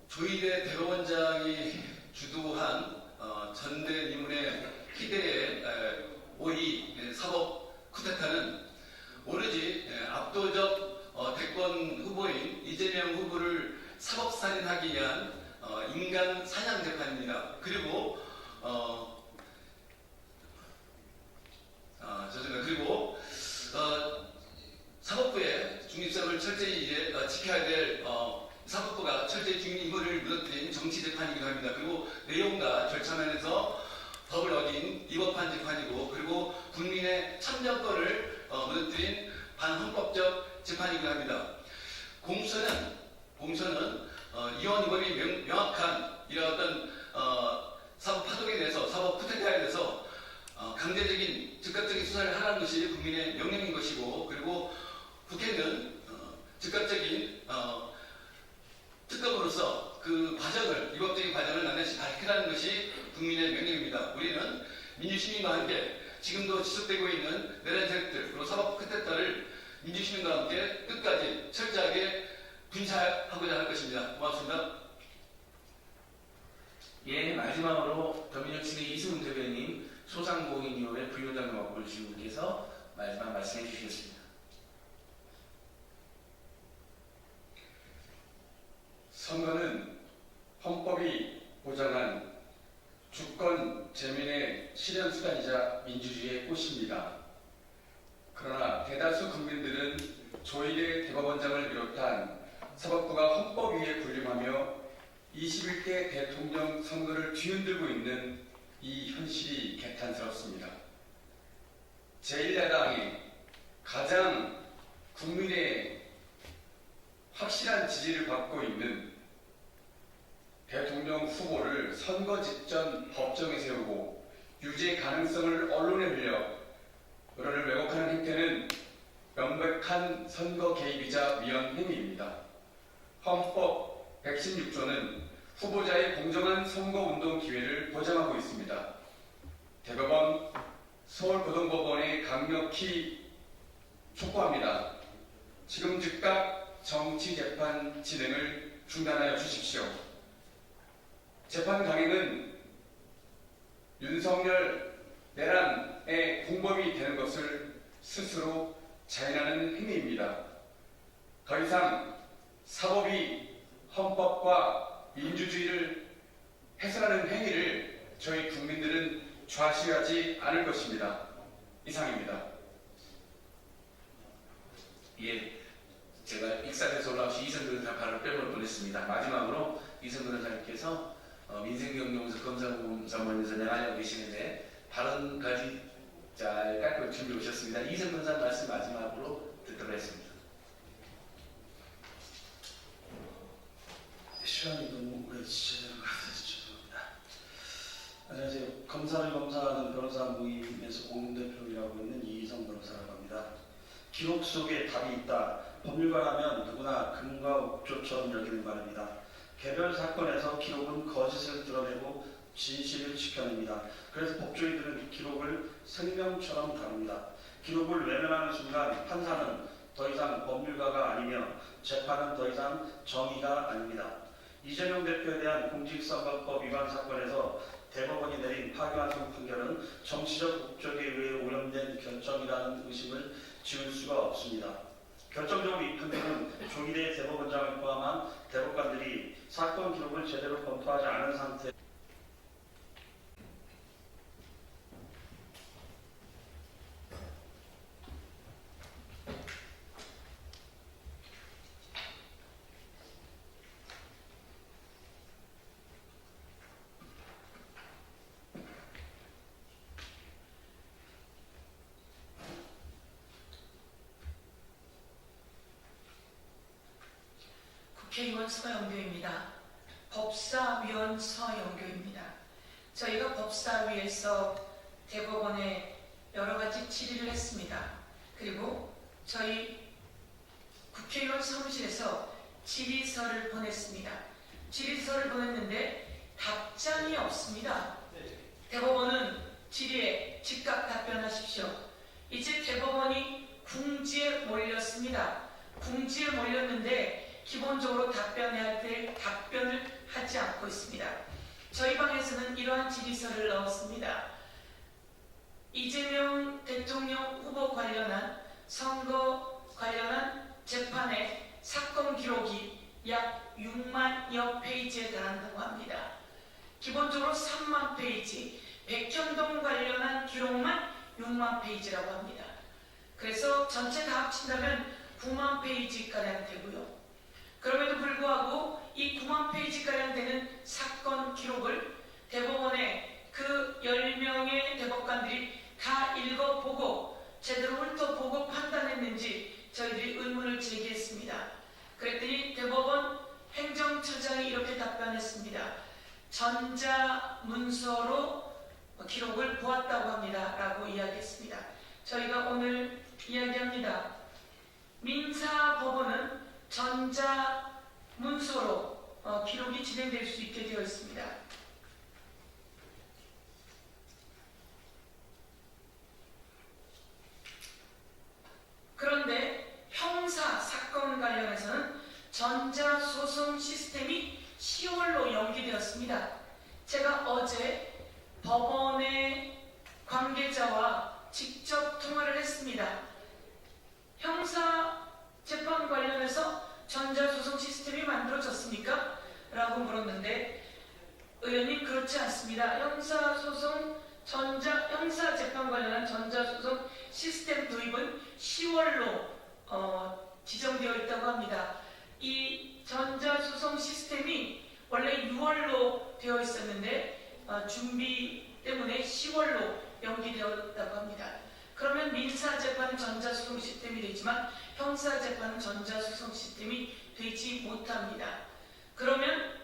조희대 대법원장이 주도한 전대미문의 희대의 5.2 사법 쿠데타는 오로지 압도적 대권 후보인 이재명 후보를 사법살인하기 위한 인간 사냥 재판입니다. 그리고 사법부의 중립성을 철저히 지켜야 될 사법부가 철저히 중립을 무너뜨린 정치 재판이기도 합니다. 그리고 내용과 절차 면에서 법을 어긴 위법한 재판이고, 그리고 국민의 참정권을 무너뜨린 반헌법적 재판이기도 합니다. 공수처는 이원 위법이 명확한 이런 어떤 사법 파동에 대해서, 사법 쿠데타에 대해서 강제적인 즉각적인 수사를 하라는 것이 국민의 명령인 것이고, 그리고 국회는 즉각적인 특검으로서 그 과정을, 위법적인 과정을 낱낱이 밝히라는 것이 국민의 명령입니다. 우리는 민주시민과 함께 지금도 지속되고 있는 내란 세력들, 그리고 사법 쿠데타를 민주시민과 함께 끝까지 철저하게 분사하고자 할 것입니다. 고맙습니다. 예, 마지막으로 더민혁신의 이승훈 대변인 소상공인위원회 부위원장님 맡고계신 분께서 마지막 말씀해 주시겠습니다. 선거는 헌법이 보장한 주권 재민의 실현수단이자 민주주의의 꽃입니다. 그러나 대다수 국민들은 조희대 대법원장을 비롯한 사법부가 헌법 위에 군림하며 21대 대통령 선거를 뒤흔들고 있는 이 현실이 개탄스럽습니다. 제1야당이 가장 국민의 확실한 지지를 받고 있는 대통령 후보를 선거 직전 법정에 세우고 유죄 가능성을 언론에 흘려 여론을 왜곡하는 행태는 명백한 선거 개입이자 위헌 행위입니다. 헌법 116조는 후보자의 공정한 선거운동 기회를 보장하고 있습니다. 대법원, 서울고등법원에 강력히 촉구합니다. 지금 즉각 정치재판 진행을 중단하여 주십시오. 재판 강행은 윤석열 내란의 공범이 되는 것을 스스로 자인하는 행위입니다. 더 이상 사법이 헌법과 민주주의를 훼손하는 행위를 저희 국민들은 좌시하지 않을 것입니다. 이상입니다. 예, 제가 익산에서 올라오신 이승 변호사 발언을 빼볼 뻔했습니다. 마지막으로 이승 변호사님께서 민생경영에서 검사본사모님에서 내관하고 계시는데 발언까지 잘 깔끔히 준비해 오셨습니다. 이승 변호사 말씀 마지막으로 듣도록 하겠습니다. 시간이 너무 오래 지체되는 것 같아서 죄송합니다. 안녕하세요. 검사를 검사하는 변호사 모임에서 공동대표이라고 있는 이희성 변호사라고 합니다. 기록 속에 답이 있다. 법률가라면 누구나 금과 옥조처럼 여기는 말입니다. 개별 사건에서 기록은 거짓을 드러내고 진실을 지켜냅니다. 그래서 법조인들은 기록을 생명처럼 다룹니다. 기록을 외면하는 순간 판사는 더 이상 법률가가 아니며 재판은 더 이상 정의가 아닙니다. 이재명 대표에 대한 공직선거법 위반 사건에서 대법원이 내린 파기환송 판결은 정치적 목적에 의해 오염된 결정이라는 의심을 지울 수가 없습니다. 결정적으로 이 판결은 조희대 대법원장을 포함한 대법관들이 사건 기록을 제대로 검토하지 않은 상태 국회의원 서영교입니다. 법사위원 서영교입니다. 저희가 법사위에서 대법원에 여러 가지 질의를 했습니다. 그리고 저희 국회의원 사무실에서 질의서를 보냈습니다. 질의서를 보냈는데 답장이 없습니다. 대법원은 질의에 즉각 답변하십시오. 이제 대법원이 궁지에 몰렸습니다. 궁지에 몰렸는데 기본적으로 답변해야 할 때 답변을 하지 않고 있습니다. 저희 방에서는 이러한 질의서를 넣었습니다. 이재명 대통령 후보 관련한 선거 관련한 재판의 사건 기록이 약 6만여 페이지에 달한다고 합니다. 기본적으로 3만 페이지, 백현동 관련한 기록만 6만 페이지라고 합니다. 그래서 전체 다 합친다면 9만 페이지가량 되고요. 그럼에도 불구하고 이 9만 페이지가량 되는 사건 기록을 대법원의 그 10명의 대법관들이 다 읽어보고 제대로 훑어보고 판단했는지 저희들이 의문을 제기했습니다. 그랬더니 대법원 행정처장이 이렇게 답변했습니다. 전자문서로 기록을 보았다고 합니다. 라고 이야기했습니다. 저희가 오늘 이야기합니다. 민사법원은 전자문서로 기록이 진행될 수 있게 되어 있습니다. 그런데 형사 사건 관련해서는 전자소송 시스템이 10월로 연기되었습니다. 제가 어제 법원의 관계자와 직접 통화를 했습니다. 형사 재판 관련해서 전자소송 시스템이 만들어졌습니까? 라고 물었는데 의원님 그렇지 않습니다. 형사 재판 관련한 전자소송 시스템 도입은 10월로 지정되어 있다고 합니다. 이 전자소송 시스템이 원래 6월로 되어 있었는데 준비 때문에 10월로 연기되었다고 합니다. 그러면 민사재판은 전자소송 시스템이 되지만 형사재판은 전자소송 시스템이 되지 못합니다. 그러면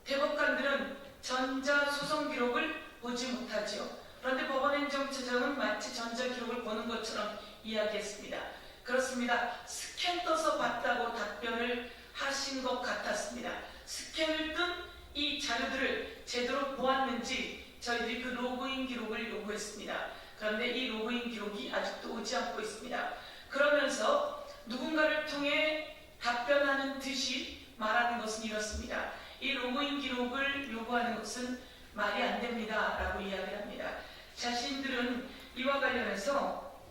대법관들은 전자소송 기록을 보지 못하지요. 그런데 법원행정처장은 마치 전자기록을 보는 것처럼 이야기했습니다. 그렇습니다. 스캔 떠서 봤다고 답변을 하신 것 같았습니다. 스캔을 뜬 이 자료들을 제대로 보았는지 저희들이 그 로그인 기록을 요구했습니다. 그런데 이 로그인 기록이 아직도 오지 않고 있습니다. 그러면서 누군가를 통해 답변하는 듯이 말하는 것은 이렇습니다. 이 로그인 기록을 요구하는 것은 말이 안 됩니다. 라고 이야기를 합니다. 자신들은 이와 관련해서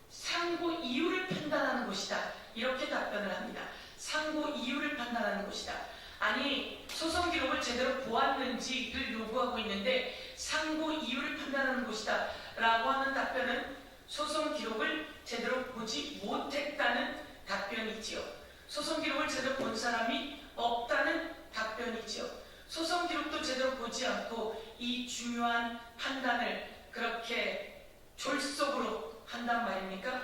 상고 이유를 판단하는 곳이다. 이렇게 답변을 합니다. 상고 이유를 판단하는 곳이다. 아니 소송 기록을 제대로 보았는지를 요구하고 있는데 상고 이유를 판단하는 곳이다 라고 하는 답변은 소송 기록을 제대로 보지 못했다는 답변이지요. 소송 기록을 제대로 본 사람이 없다는 답변이지요. 소송 기록도 제대로 보지 않고 이 중요한 판단을 그렇게 졸속으로 한단 말입니까?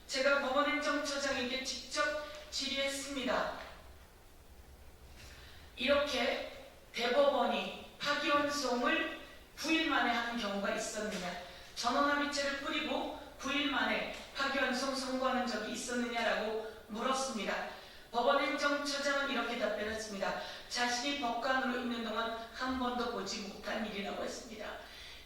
제가 법원행정처장에게 직접 질의했습니다. 이렇게 대법원이 파기환송을 9일 만에 하는 경우가 있었느냐? 전원합의체 한 번도 보지 못한 일이라고 했습니다.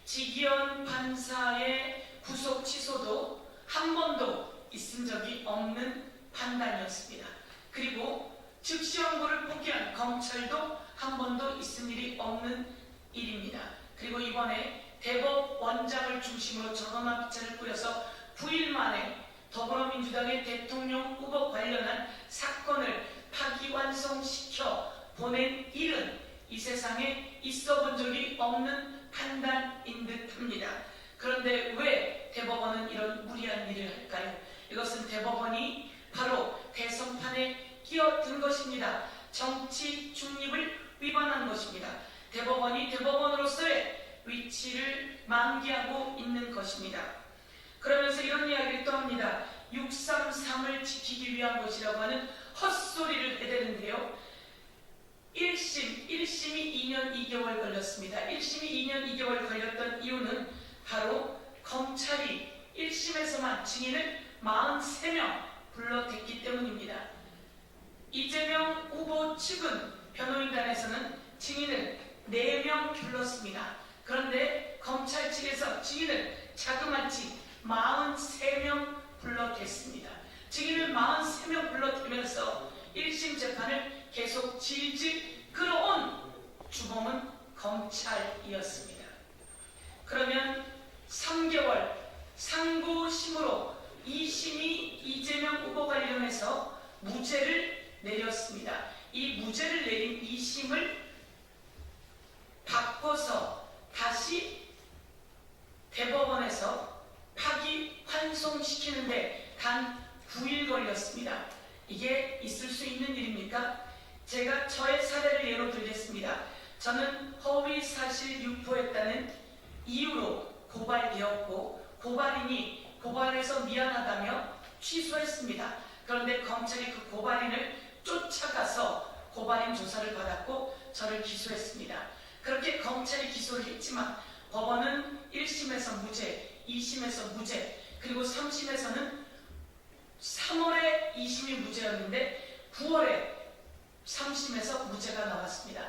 지기현 판사의 구속 취소도 한 번도 있은 적이 없는 판단이었습니다. 그리고 즉시 형고를 포기한 검찰도 한 번도 있은 일이 없는 일입니다. 그리고 이번에 대법원장을 중심으로 전원합 기차를 꾸려서 9일 만에 더불어민주당의 대통령 후보 관련한 사건을 파기완성시켜 보낸 일은 이 세상에 있어 본 적이 없는 판단인 듯합니다. 그런데 왜 대법원은 이런 무리한 일을 할까요? 이것은 대법원이 바로 대선판에 끼어든 것입니다. 정치 중립을 위반한 것입니다. 대법원이 대법원으로서의 위치를 만기하고 있는 것입니다. 그러면서 이런 이야기를 또 합니다. 633을 지키기 위한 것이라고 하는 헛소리를 해대는데요. 1심이 2년 2개월 걸렸습니다. 1심이 2년 2개월 걸렸던 이유는 바로 검찰이 1심에서만 증인을 43명 불러댔기 때문입니다. 이재명 후보 측은 변호인단에서는 증인을 4명 불렀습니다. 그런데 검찰 측에서 증인을 자그마치 43명 불러댔습니다. 증인을 43명 불러대면서 1심 재판을 계속 질질 끌어온 주범은 검찰이었습니다. 그러면 3개월 상고심으로 2심이 이재명 후보 관련해서 무죄를 내렸습니다. 이 무죄를 내린 2심을 바꿔서 다시 대법원에서 파기환송시키는데 단 9일 걸렸습니다. 이게 있을 수 있는 일입니까? 제가 저의 사례를 예로 들겠습니다. 저는 허위사실 유포했다는 이유로 고발되었고 고발인이 고발해서 미안하다며 취소했습니다. 그런데 검찰이 그 고발인을 쫓아가서 고발인 조사를 받았고 저를 기소했습니다. 그렇게 검찰이 기소를 했지만 법원은 1심에서 무죄, 2심에서 무죄, 그리고 3심에서는 3월에 2심이 무죄였는데 9월에 3심에서 무죄가 나왔습니다.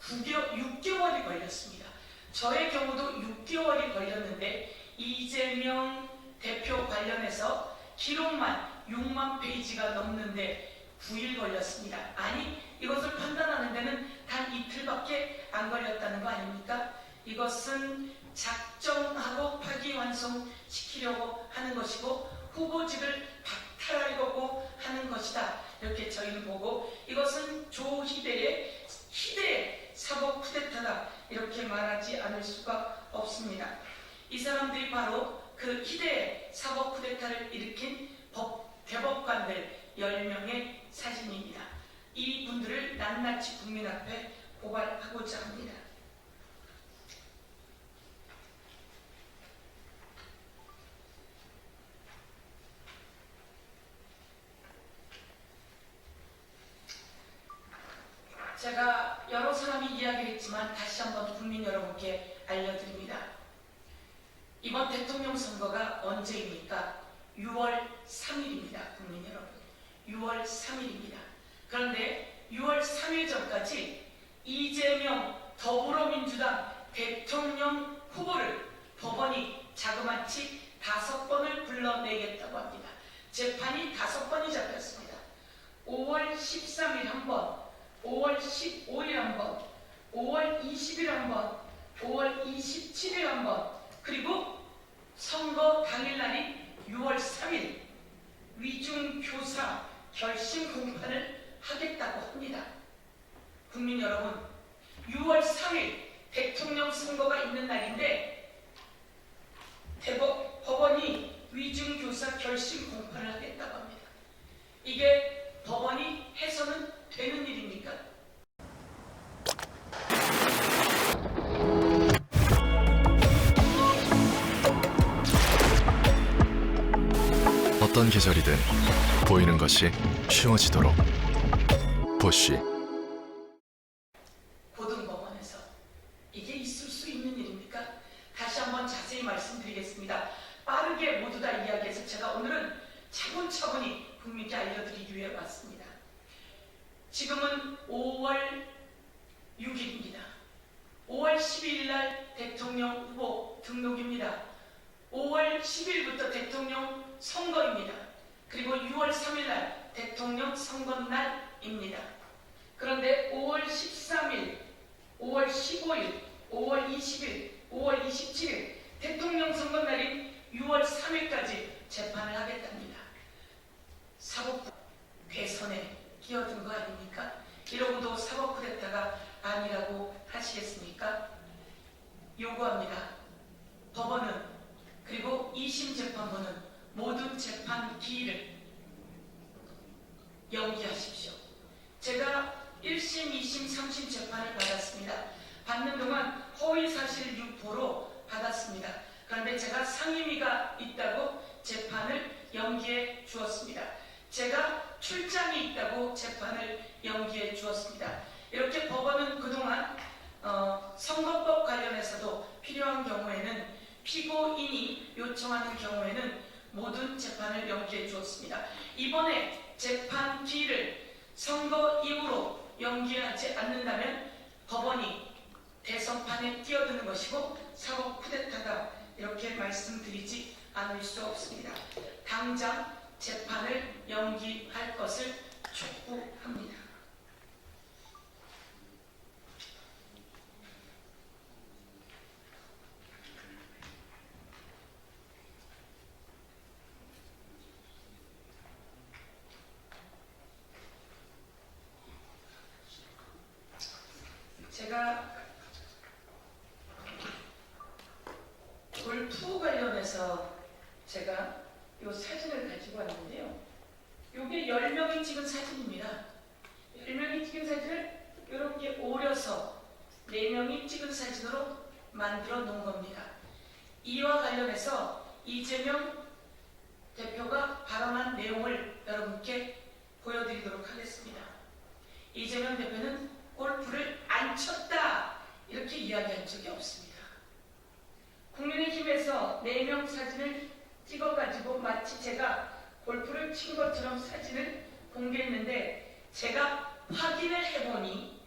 6개월이 걸렸습니다. 저의 경우도 6개월이 걸렸는데 이재명 대표 관련해서 기록만 6만 페이지가 넘는데 9일 걸렸습니다. 아니, 이것을 판단하는 데는 단 이틀밖에 안 걸렸다는 거 아닙니까? 이것은 작정하고 파기완성시키려고 하는 것이고 후보직을 박탈하려고 하는 것이다. 이렇게 저희는 보고 이것은 조희대의 사법 쿠데타다. 이렇게 말하지 않을 수가 없습니다. 이 사람들이 바로 그 희대의 사법 쿠데타를 일으킨 대법관들 10명의 사진입니다. 이 분들을 낱낱이 국민 앞에 고발하고자 합니다. 제가 여러 사람이 이야기를 했지만 다시 한번 국민 여러분께 알려드립니다. 이번 대통령 선거가 언제입니까? 6월 3일입니다. 국민 여러분. 6월 3일입니다. 그런데 6월 3일 전까지 이재명 더불어민주당 대통령 후보를 법원이 자그마치 5번을 불러내겠다고 합니다. 재판이 5번이 잡혔습니다. 5월 13일 한 번, 5월 15일 한 번, 5월 20일 한 번, 5월 27일 한 번, 그리고 선거 당일날인 6월 3일 위중교사 결심 공판을 하겠다고 합니다. 국민 여러분, 6월 3일 대통령 선거가 있는 날인데 법원이 위중교사 결심 공판을 하겠다고 합니다. 이게 법원이 해서는 되는 일입니까? 어떤 계절이든 보이는 것이 쉬워지도록 보쉬. 고등법원에서 이게 있을 수 있는 일입니까? 다시 한번 자세히 말씀드리겠습니다. 빠르게 모두 다 이야기해서 제가 오늘은 차분차분히 국민께 알려드리기 위해 왔습니다. 지금은 5월 6일입니다. 10일 날 대통령 후보 등록입니다. 5월 10일부터 대통령 선거입니다. 그리고 6월 3일 날 대통령 선거날입니다. 그런데 5월 13일, 5월 15일, 5월 20일, 5월 27일 대통령 선거날인 6월 3일까지 재판을 하겠답니다. 사법부 괴선에 끼어든 거 아닙니까? 이러고도 사법 쿠데타가 아니라고 하시겠습니까? 요구합니다. 법원은 그리고 2심 재판부는 모든 재판 기일을 연기하십시오. 제가 1심, 2심, 3심 재판을 받았습니다. 받는 동안 허위사실 유포로 받았습니다. 그런데 제가 상임위가 있다고 재판을 연기해 주었습니다. 제가 출장이 있다고 재판을 연기해 주었습니다. 이렇게 법원은 그동안 선거법 관련해서도 필요한 경우에는 피고인이 요청하는 경우에는 모든 재판을 연기해 주었습니다. 이번에 재판 기일을 선거 이후로 연기하지 않는다면 법원이 대선판에 뛰어드는 것이고 사법 쿠데타다 이렇게 말씀드리지 않을 수 없습니다. 당장 재판을 연기할 것을 촉구합니다. 제가 골프 관련해서 제가 이 사진을 가지고 왔는데요. 이게 10명이 찍은 사진입니다. 10명이 찍은 사진을 이렇게 오려서 4명이 찍은 사진으로 만들어 놓은 겁니다. 이와 관련해서 이재명 대표가 발언한 내용을 여러분께 보여드리도록 하겠습니다. 이재명 대표는 골프를 안 쳤다 이렇게 이야기한 적이 없습니다. 국민의힘에서 4명 사진을 찍어가지고 마치 제가 골프를 친 것처럼 사진을 공개했는데 제가 확인을 해보니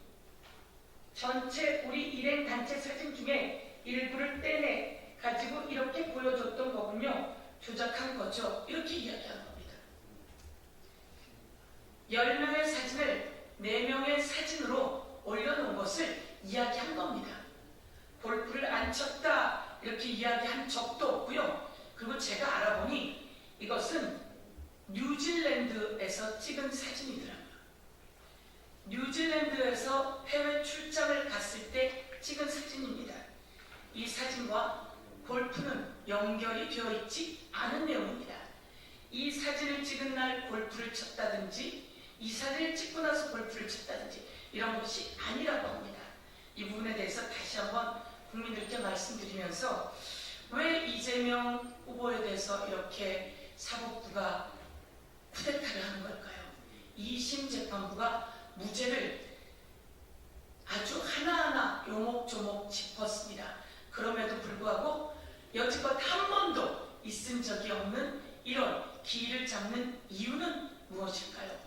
전체 우리 일행 단체 사진 중에 일부를 떼내 가지고 이렇게 보여줬던 거군요. 조작한 거죠. 이렇게 이야기하는 겁니다. 10명의 사진을 4명의 사진으로 올려놓은 것을 이야기한 겁니다. 골프를 안 쳤다 이렇게 이야기한 적도 없고요. 그리고 제가 알아보니 이것은 뉴질랜드에서 찍은 사진이더라고요. 뉴질랜드에서 해외 출장을 갔을 때 찍은 사진입니다. 이 사진과 골프는 연결이 되어 있지 않은 내용입니다. 이 사진을 찍은 날 골프를 쳤다든지 이 사진을 찍고 나서 골프를 쳤다든지 이런 것이 아니라고 합니다. 이 부분에 대해서 다시 한번 국민들께 말씀드리면서 왜 이재명 후보에 대해서 이렇게 사법부가 쿠데타를 하는 걸까요? 2심 재판부가 무죄를 아주 하나하나 요목조목 짚었습니다. 그럼에도 불구하고 여지껏 한 번도 있은 적이 없는 이런 기일을 잡는 이유는 무엇일까요?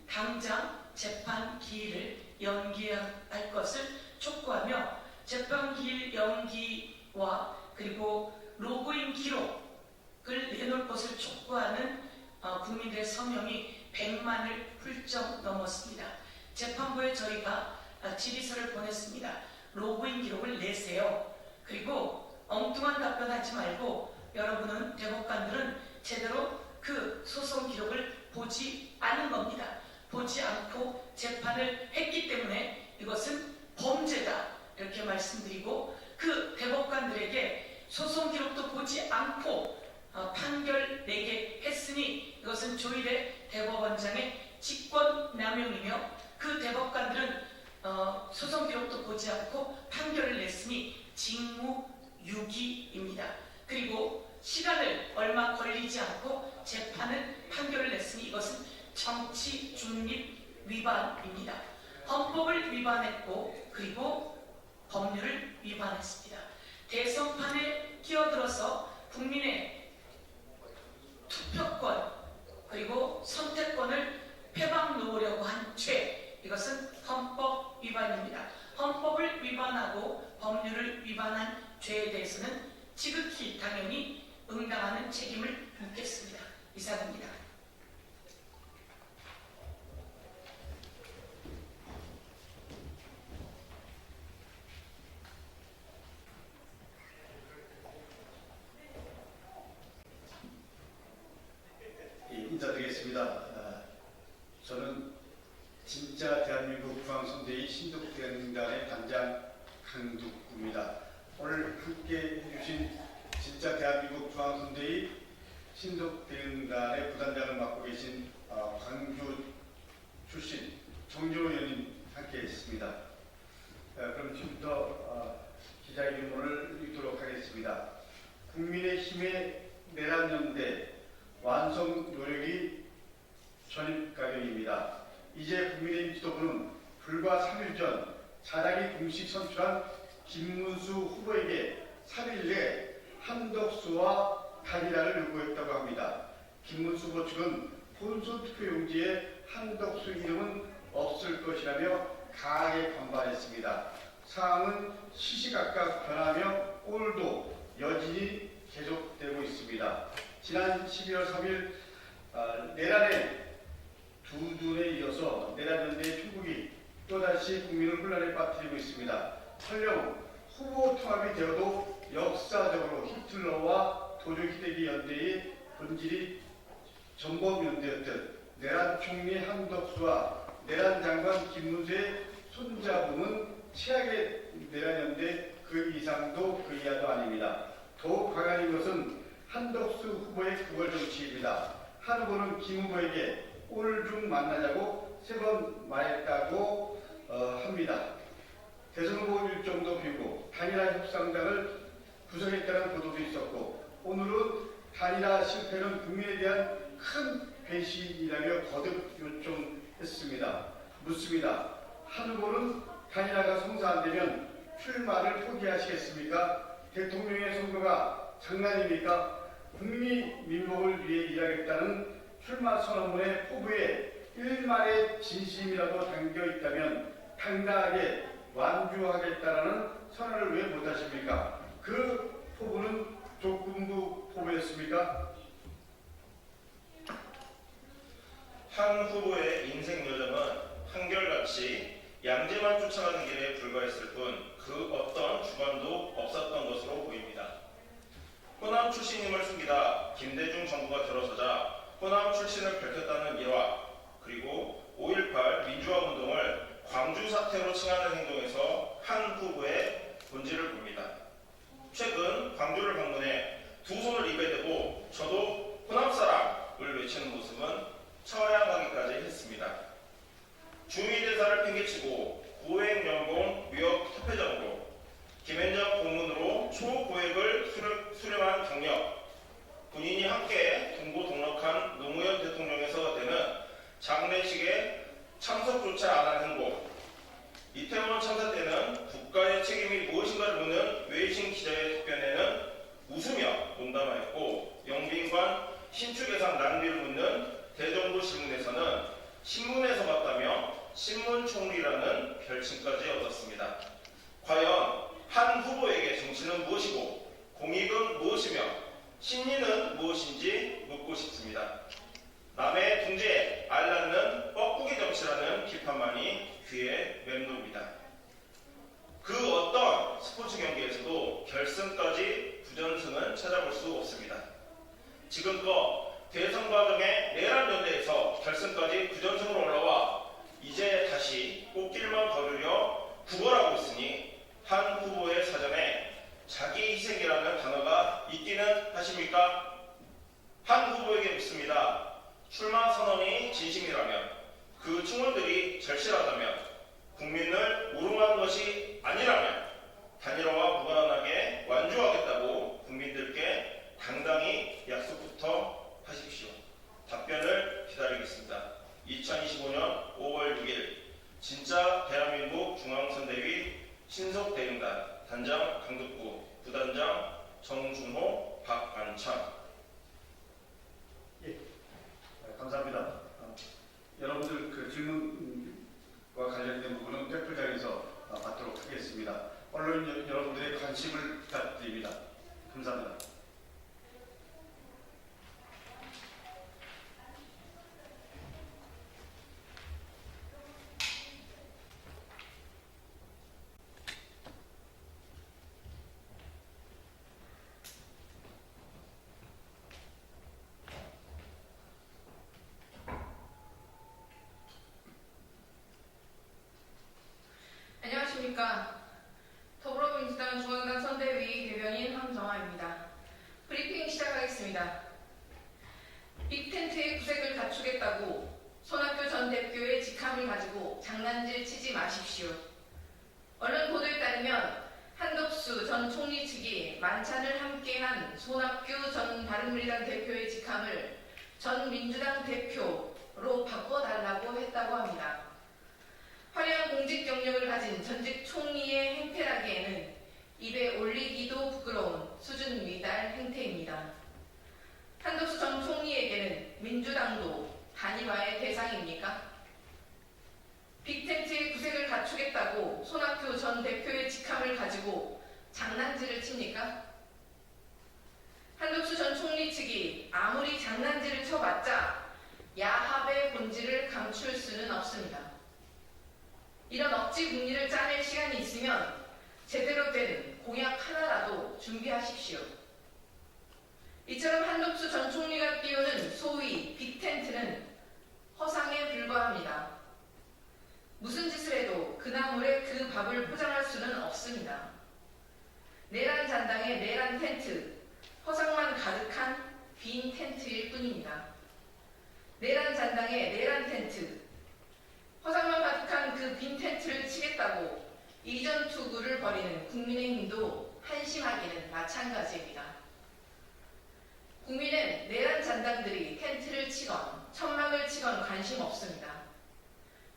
당장 재판 기일을 연기할 것을 촉구하며 재판 기일 연기와 그리고 로그인 기록을 내놓을 것을 촉구하는 국민들의 서명이 100만을 훌쩍 넘었습니다. 재판부에 저희가 질의서를 보냈습니다. 로그인 기록을 내세요. 그리고 엉뚱한 답변하지 말고 여러분은 대법관들은 제대로 그 소송 기록을 보지 않은 겁니다. 보지 않고 재판을 했기 때문에 이것은 범죄다 이렇게 말씀드리고 그 대법관들에게 소송 기록도 보지 않고 판결 내게 했으니 이것은 조일의 대법원장의 직권남용이며 그 대법관들은 소송 기록도 보지 않고 판결을 냈으니 직무유기입니다. 그리고 시간을 얼마 걸리지 않고 판결을 냈으니 이것은 정치 중립 위반입니다. 헌법을 위반했고 그리고 법률을 위반했습니다. 대선판에 끼어들어서 국민의 투표권 그리고 선택권을 패박 놓으려고 한 죄, 이것은 헌법 헌법 위반입니다. 헌법을 위반하고 법률을 위반한 죄에 대해서는 지극히 당연히 응당하는 책임을 묻겠습니다. 이상입니다. 인사드리겠습니다. 저는 진짜 대한민국 중앙선대위 신독대응단의 단장 강두구입니다. 오늘 함께 해주신 진짜 대한민국 중앙선대위 신독대응단의 부단장을 맡고 계신 광주 출신 정준호 의원님 함께 했습니다. 그럼 지금부터 기자회견문을 읽도록 하겠습니다. 국민의힘의 내란연대 완성 노력이 전입가격입니다. 이제 국민의힘 지도부는 불과 3일 전 자당이 공식 선출한 김문수 후보에게 3일 내 한덕수와 단일화를 요구했다고 합니다. 김문수 후보 측은 본선 투표용지에 한덕수 이름은 없을 것이라며 강하게 반발했습니다. 상황은 시시각각 변하며 오늘도 여진이 계속되고 있습니다. 지난 11월 3일 내란의 두 눈에 이어서 내란연대의 총국이 또다시 국민을 혼란에 빠뜨리고 있습니다. 설령 후보 통합이 되어도 역사적으로 히틀러와 도조희대기 연대의 본질이 전범연대였던 내란 총리 한덕수와 내란 장관 김문수의 손잡음은 최악의 내란연대 그 이상도 그 이하도 아닙니다. 더욱 강한 것은 한덕수 후보의 구걸 정치입니다. 한 후보는 김 후보에게 오늘 중 만나자고 3번 말했다고 합니다. 대선 후보 일정도 비우고 단일화 협상단을 구성했다는 보도도 있었고 오늘은 단일화 실패는 국민에 대한 큰 배신이라며 거듭 요청했습니다. 묻습니다. 한 후보는 단일화가 성사 안 되면 출마를 포기하시겠습니까? 대통령의 선거가 장난입니까? 국민 민복을 위해 일하겠다는 출마 선언문의 포부에 일말의 진심이라도 담겨 있다면 당당하게 완주하겠다라는 선언을 왜 못하십니까? 그 포부는 조금도 포부였습니까? 한 후보의 인생 여정은 한결같이 양재만 쫓아가는 길에 불과했을 뿐 그 어떤 주관도 없었던 것으로 보입니다. 호남 출신임을 숨기다 김대중 정부가 들어서자 호남 출신을 밝혔다는 일화, 그리고 5.18 민주화운동을 광주 사태로 칭하는 행동에서 한 후보의 본질을 봅니다. 최근 광주를 방문해 두 손을 입에 대고 저도 호남 사람을 외치는 모습은 처량하기까지 했습니다. 중위대사를 팽개치고 고액연봉 무역 협회장으로 김앤장 고문으로 초고액을 수령한 경력, 본인이 함께 동고동락한 노무현 대통령에서 되는 장례식에 참석조차 안 한 행보, 이태원 참사 때는 국가의 책임이 무엇인가를 묻는 외신 기자의 답변에는 웃으며 농담하였고 영빈관 신축 예산 낭비를 묻는 대정부 질문에서는 신문에서 봤다며 신문총리라는 별칭까지 얻었습니다. 과연 한 후보에게 정치는 무엇이고 공익은 무엇이며 신의는 무엇인지 묻고 싶습니다. 남의 둥지에 알낳는 뻐꾸기 정치라는 비판만이 귀에 맴돕니다. 그 어떤 스포츠 경기에서도 결승까지 부전승은 찾아볼 수 없습니다. 지금껏 대선 과정의 내란 연대에서 결승까지 부전승으로 올라와 이제 다시 꽃길만 걸으려 구걸하고 있으니 한 후보의 사전에 자기 희생이라는 단어가 있기는 하십니까? 한 후보에게 묻습니다. 출마 선언이 진심이라면, 그 충원들이 절실하다면, 국민을 우롱하는 것이 아니라면 단일화와 무관하게 완주하겠다고 국민들께 당당히 약속부터 하십시오. 답변을 기다리겠습니다. 2025년 5월 6일 진짜 대한민국 중앙선대위 신속대응단 단장 강덕구, 부단장 정준호, 박안창. 감사합니다. 여러분들 그 질문과 관련된 부분은 댓글장에서 언론 여러분들의 관심을 부탁드립니다. 감사합니다. 안녕하십니까. 더불어민주당 중앙당 선대위 대변인 황정아입니다. 브리핑 시작하겠습니다. 빅텐트의 구색을 갖추겠다고 손학규 전 대표의 직함을 가지고 장난질 치지 마십시오. 언론 보도에 따르면 한덕수 전 총리 측이 만찬을 함께한 손학규 전 바른미래당 대표의 직함을 전 민주당 대표로 바꿔달라고 했다고 합니다. 화려한 공직 경력을 가진 전직 총리의 행태라기에는 입에 올리기도 부끄러운 수준 미달 행태입니다. 한덕수 전 총리에게는 민주당도 단일화의 대상입니까? 빅텐트의 구색을 갖추겠다고 손학규 전 대표의 직함을 가지고 장난질을 칩니까? 한덕수 전 총리 측이 아무리 장난질을 쳐봤자 야합의 본질을 감출 수는 없습니다. 이런 억지 국리를 짜낼 시간이 있으면 제대로 된 공약 하나라도 준비하십시오. 이처럼 한덕수 전 총리가 띄우는 소위 빅텐트는 허상에 불과합니다. 무슨 짓을 해도 그 나물에 그 밥을 포장할 수는 없습니다. 내란 잔당의 내란 텐트, 허상만 가득한 빈 텐트일 뿐입니다. 내란 잔당의 내란 텐트, 허상만 가득한 그 빈 텐트를 치겠다고 이전 투구를 벌이는 국민의힘도 한심하기는 마찬가지입니다. 국민은 내란 잔당들이 텐트를 치건 천막을 치건 관심 없습니다.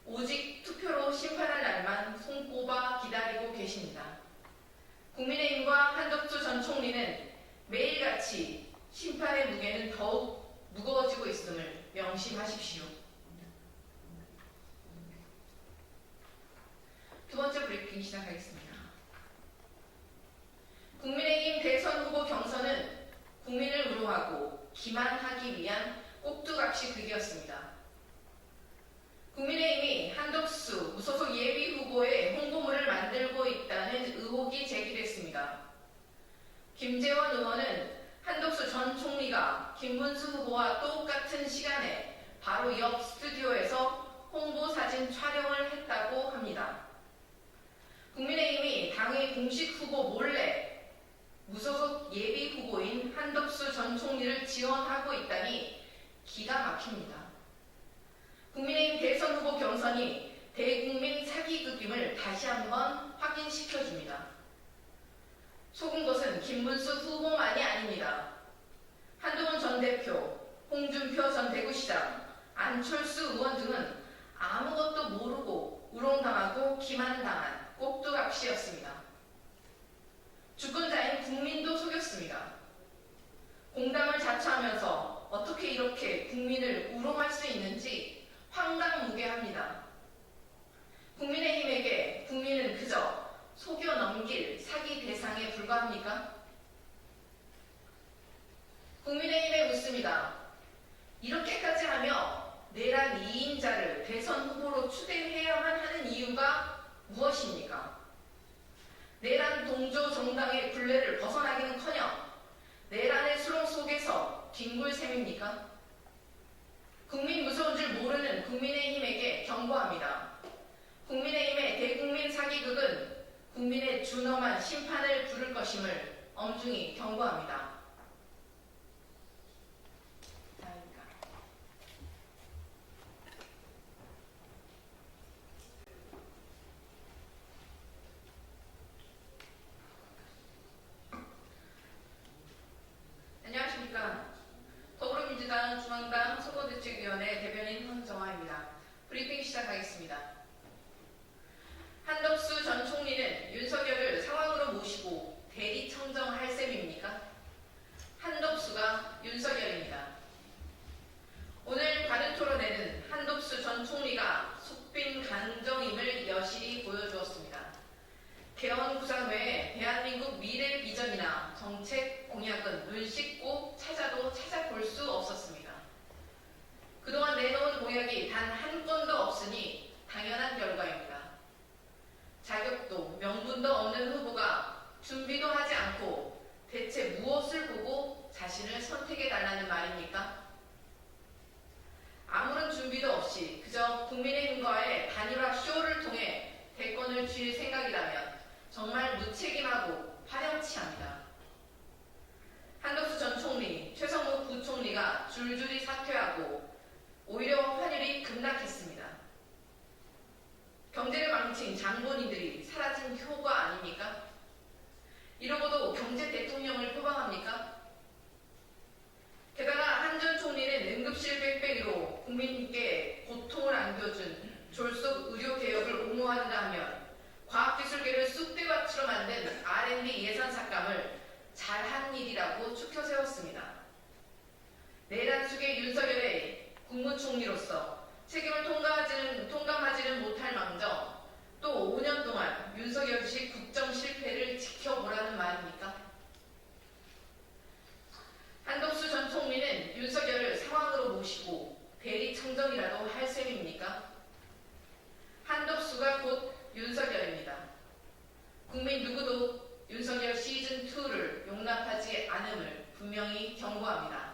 오직 투표로 심판할 날만 손꼽아 기다리고 계십니다. 국민의힘과 한덕수 전 총리는 매일같이 심판의 무게는 더욱 무거워지고 있음을 명심하십시오. 두 번째 브리핑 시작하겠습니다. 국민의힘 대선 후보 경선은 국민을 우롱하고 기만하기 위한 꼭두각시 극이었습니다. 국민의힘이 한덕수 무소속 예비 후보의 홍보물을 만들고 있다는 의혹이 제기됐습니다. 김재원 의원은 한덕수 전 총리가 김문수 후보와 똑같은 시간에 바로 옆 스튜디오에서 홍보 사진 촬영을 했다고 합니다. 국민의힘이 당의 공식 후보 몰래 무소속 예비 후보인 한덕수 전 총리를 지원하고 있다니 기가 막힙니다. 국민의힘 대선 후보 경선이 대국민 사기극임을 다시 한번 확인시켜줍니다. 속은 것은 김문수 후보만이 아닙니다. 한동훈 전 대표, 홍준표 전 대구시장, 안철수 의원 등은 아무것도 모르고 우롱당하고 기만당한 꼭두각시였습니다. 주권자인 국민도 속였습니다. 공당을 자처하면서 어떻게 이렇게 국민을 우롱할 수 있는지 황당무계합니다. 국민의힘에게 국민은 그저 속여 넘길 사기 대상에 불과합니까? 국민의힘에 묻습니다. 이렇게까지 하며 내란 2인자를 대선 후보로 추대해야만 하는 이유가 무엇입니까? 내란 동조 정당의 굴레를 벗어나기는커녕 내란의 수렁 속에서 뒹굴 셈입니까? 국민 무서운 줄 모르는 국민의힘에게 경고합니다. 국민의힘의 대국민 사기극은 국민의 준엄한 심판을 부를 것임을 엄중히 경고합니다. 안녕하십니까. 더불어민주당 중앙당 선거대책위원회 대변인 황정아입니다. 브리핑 시작하겠습니다. 한덕수 전 총리는 윤석열을 상황으로 모시고 대리 청정할 셈입니까? 대한민국 미래 비전이나 정책 공약은 눈 씻고 찾아도 찾아볼 수 없었습니다. 그동안 내놓은 공약이 단 한 건도 없으니 당연한 결과입니다. 자격도 명분도 없는 후보가 준비도 하지 않고 대체 무엇을 보고 자신을 선택해달라는 말입니까? 아무런 준비도 없이 그저 국민의힘과의 단일화 쇼를 통해 대권을 쥘 생각이라면 정말 무책임하고 파렴치합니다. 한덕수 전 총리, 최성무 부총리가 줄줄이 사퇴하고 오히려 환율이 급락했습니다. 경제를 망친 장본인들이 사라진 효과 아닙니까? 이러고도 경제 대통령을 표방합니까? 게다가 한 전 총리는 응급실 빽빽이로 국민께 고통을 안겨준 졸속 의료개혁을 옹호한다 하면 과학기술계를 쑥대밭으로 만든 R&D 예산 삭감을 잘한 일이라고 추켜 세웠습니다. 내란숙의 윤석열의 국무총리로서 책임을 통감하지는 못할 망정 또 5년 동안 윤석열식 국정 실패를 지켜보라는 말입니까? 한덕수 전 총리는 윤석열을 상황으로 모시고 대리 청정이라도 할 셈입니까? 한덕수가 곧 윤석열입니다. 국민 누구도 윤석열 시즌2를 용납하지 않음을 분명히 경고합니다.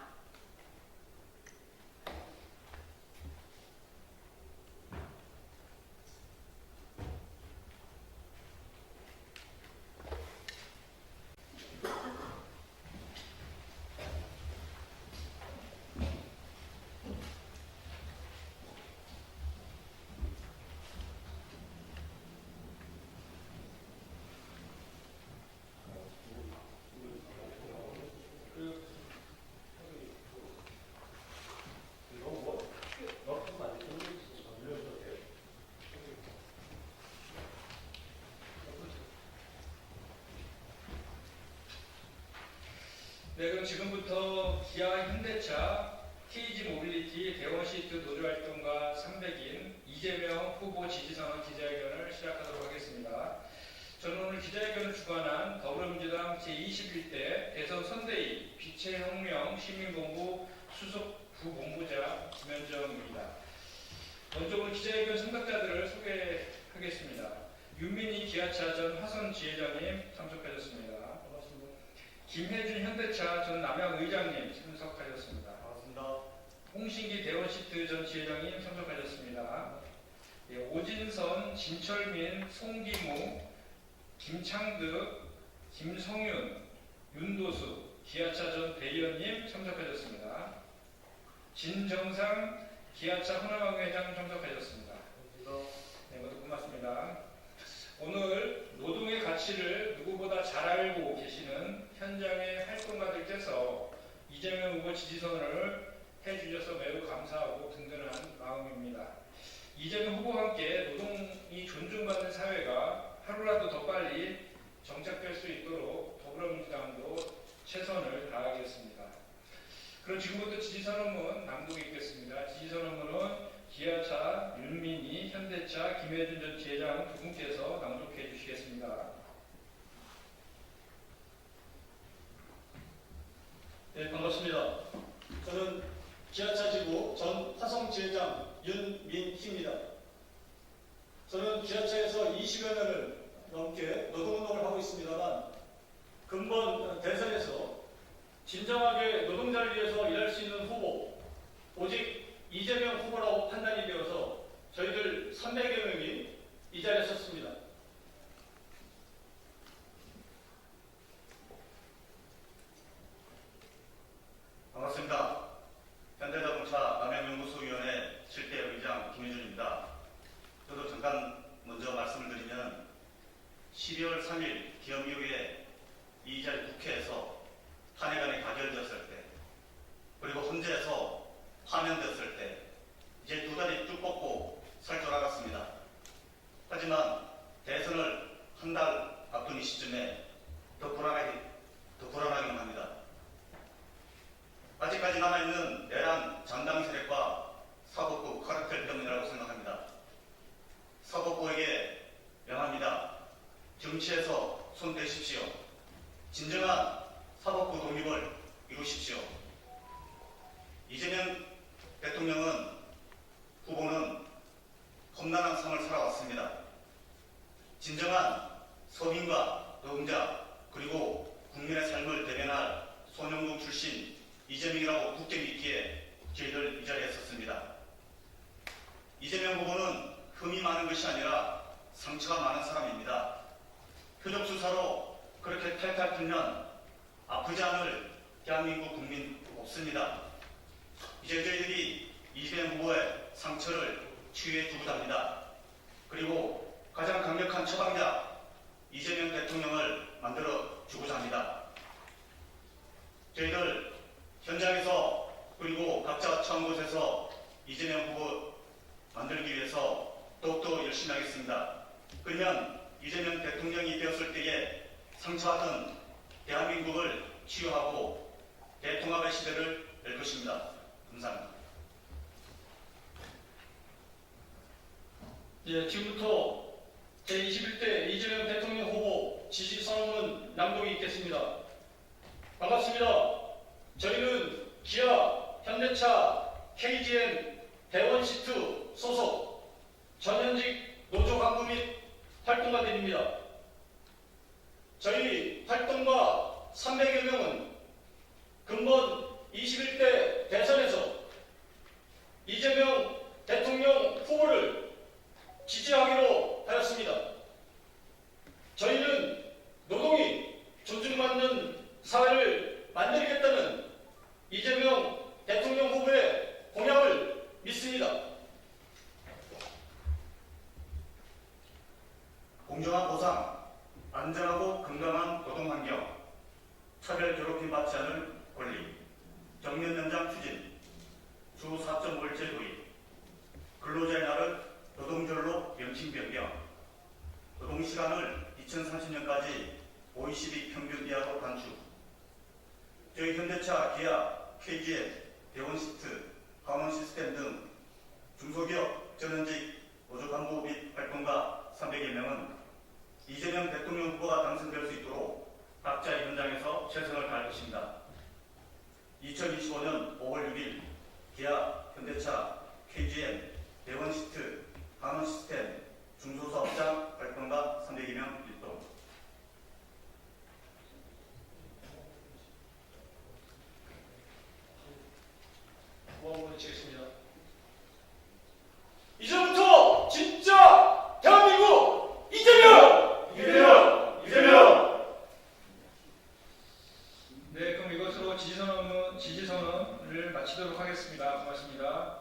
네, 그럼 지금부터 기아 현대차 KG 모빌리티 대원시트 노조활동가 300인 이재명 후보 지지선언 기자회견을 시작하도록 하겠습니다. 저는 오늘 기자회견을 주관한 더불어민주당 제21대 대선 선대위 빛의 혁명 시민본부 수석 부본부장 김현정입니다. 먼저 오늘 기자회견 참석자들을 소개하겠습니다. 윤민희 기아차 전 화성 지회장님 참석하셨습니다. 반갑습니다. 김혜준 현대차 전 남양의장님 참석하셨습니다. 반갑습니다. 홍신기 대원시트 전 지회장님 참석하셨습니다. 예, 오진선, 진철민, 송기무, 김창득, 김성윤, 윤도수, 기아차 전 대의원님 참석하셨습니다. 진정상, 기아차 호남항회장 참석하셨습니다. 네, 모두 고맙습니다. 오늘 노동의 가치를 누구보다 잘 알고 계시는 현장의 활동가들께서 이재명 후보 지지선언을 해주셔서 매우 감사하고 든든한 마음입니다. 이재명 후보와 함께 노동이 존중받는 사회가 하루라도 더 빨리 정착될 수 있도록 더불어민주당도 최선을 다하겠습니다. 그럼 지금부터 지지선언문 낭독이 있겠습니다. 지지선언문은 기아차, 윤민희, 현대차, 김혜준 전 지회장 두 분께서 낭독해 주시겠습니다. 네, 반갑습니다. 저는 기아차 지부 전 화성 지회장 윤민희입니다. 저는 기아차에서 20여 년을 넘게 노동운동을 하고 있습니다만 근본 대선에서 진정하게 노동자를 위해서 일할 수 있는 후보 오직 이재명 후보라고 판단이 되어서 저희들 300여 명이 이 자리에 섰습니다. 반갑습니다. 현대자동차 남양연구소위원회 7대 의장 김혜준입니다. 저도 잠깐 먼저 말씀을 드리면 12월 3일 기업 이후에 이 자리 국회에서 탄핵안이 가결되었을 때 그리고 헌재에서 파면되었을 때 이제 두 다리 쭉 뻗고 살 줄 알았습니다. 하지만 대선을 한 달 앞둔 이 시점에 더 불안하기만 합니다. 아직까지 남아있는 내란 장당 세력과 사법부 카르텔 때문이라고 생각합니다. 사법부에게 명합니다. 정치에서 손대십시오. 진정한 사법부 독립을 이루십시오. 이재명 후보는 험난한 삶을 살아왔습니다. 진정한 서민과 노동자 그리고 국민의 삶을 대변할 손영동 출신 이재명이라고 굳게 믿기에 저희들 이 자리에 섰습니다. 이재명 후보는 흠이 많은 것이 아니라 상처가 많은 사람입니다. 표적 수사로 그렇게 탈탈 털면 아프지 않을 대한민국 국민 없습니다. 이제 저희들이 이재명 후보의 상처를 치유해 주고자 합니다. 그리고 가장 강력한 처방자 이재명 대통령을 만들어 주고자 합니다. 저희들 현장에서 그리고 각자 처한 곳에서 이재명 후보 만들기 위해서 더욱더 열심히 하겠습니다. 그러면 이재명 대통령이 되었을 때에 상처받은 대한민국을 치유하고 대통합의 시대를 열 것입니다. 감사합니다. 예, 지금부터 제21대 이재명 대통령 후보 지지 선언문 낭독이 있겠습니다. 반갑습니다. 저희는 기아, 현대차, KGM, 대원시트 소속 전현직 노조 간부 및 활동가들입니다. 저희 활동가 300여 명은 근본 21대 대선에서 이재명 대통령 후보를 지지하기로 하였습니다. 저희는 노동이 존중받는 사회를 만들겠다는 이재명 대통령 후보의 공약을 믿습니다. 공정한 보상, 안전하고 건강한 노동환경, 차별 괴롭힘 받지 않을 권리, 정년 연장 추진, 주 4.5일제 도입, 근로자의 날을 노동절로 명칭 변경, 노동시간을 2030년까지 OECD 평균 이하로 단축, 저희 현대차, 기아, KGM, 대원시트, 한원시스템 등 중소기업 전현직 노조 간부 및 활동가 300여 명은 이재명 대통령 후보가 당선될 수 있도록 각자의 현장에서 최선을 다할 것입니다. 2025년 5월 6일 기아, 현대차, KGM, 대원시트, 한원시스템, 중소사업자 활동가 302명 일동. 고함을 치겠습니다. 이제부터 진짜 대한민국 이재명! 네, 그럼 이것으로 지지선언을 마치도록 하겠습니다. 고맙습니다.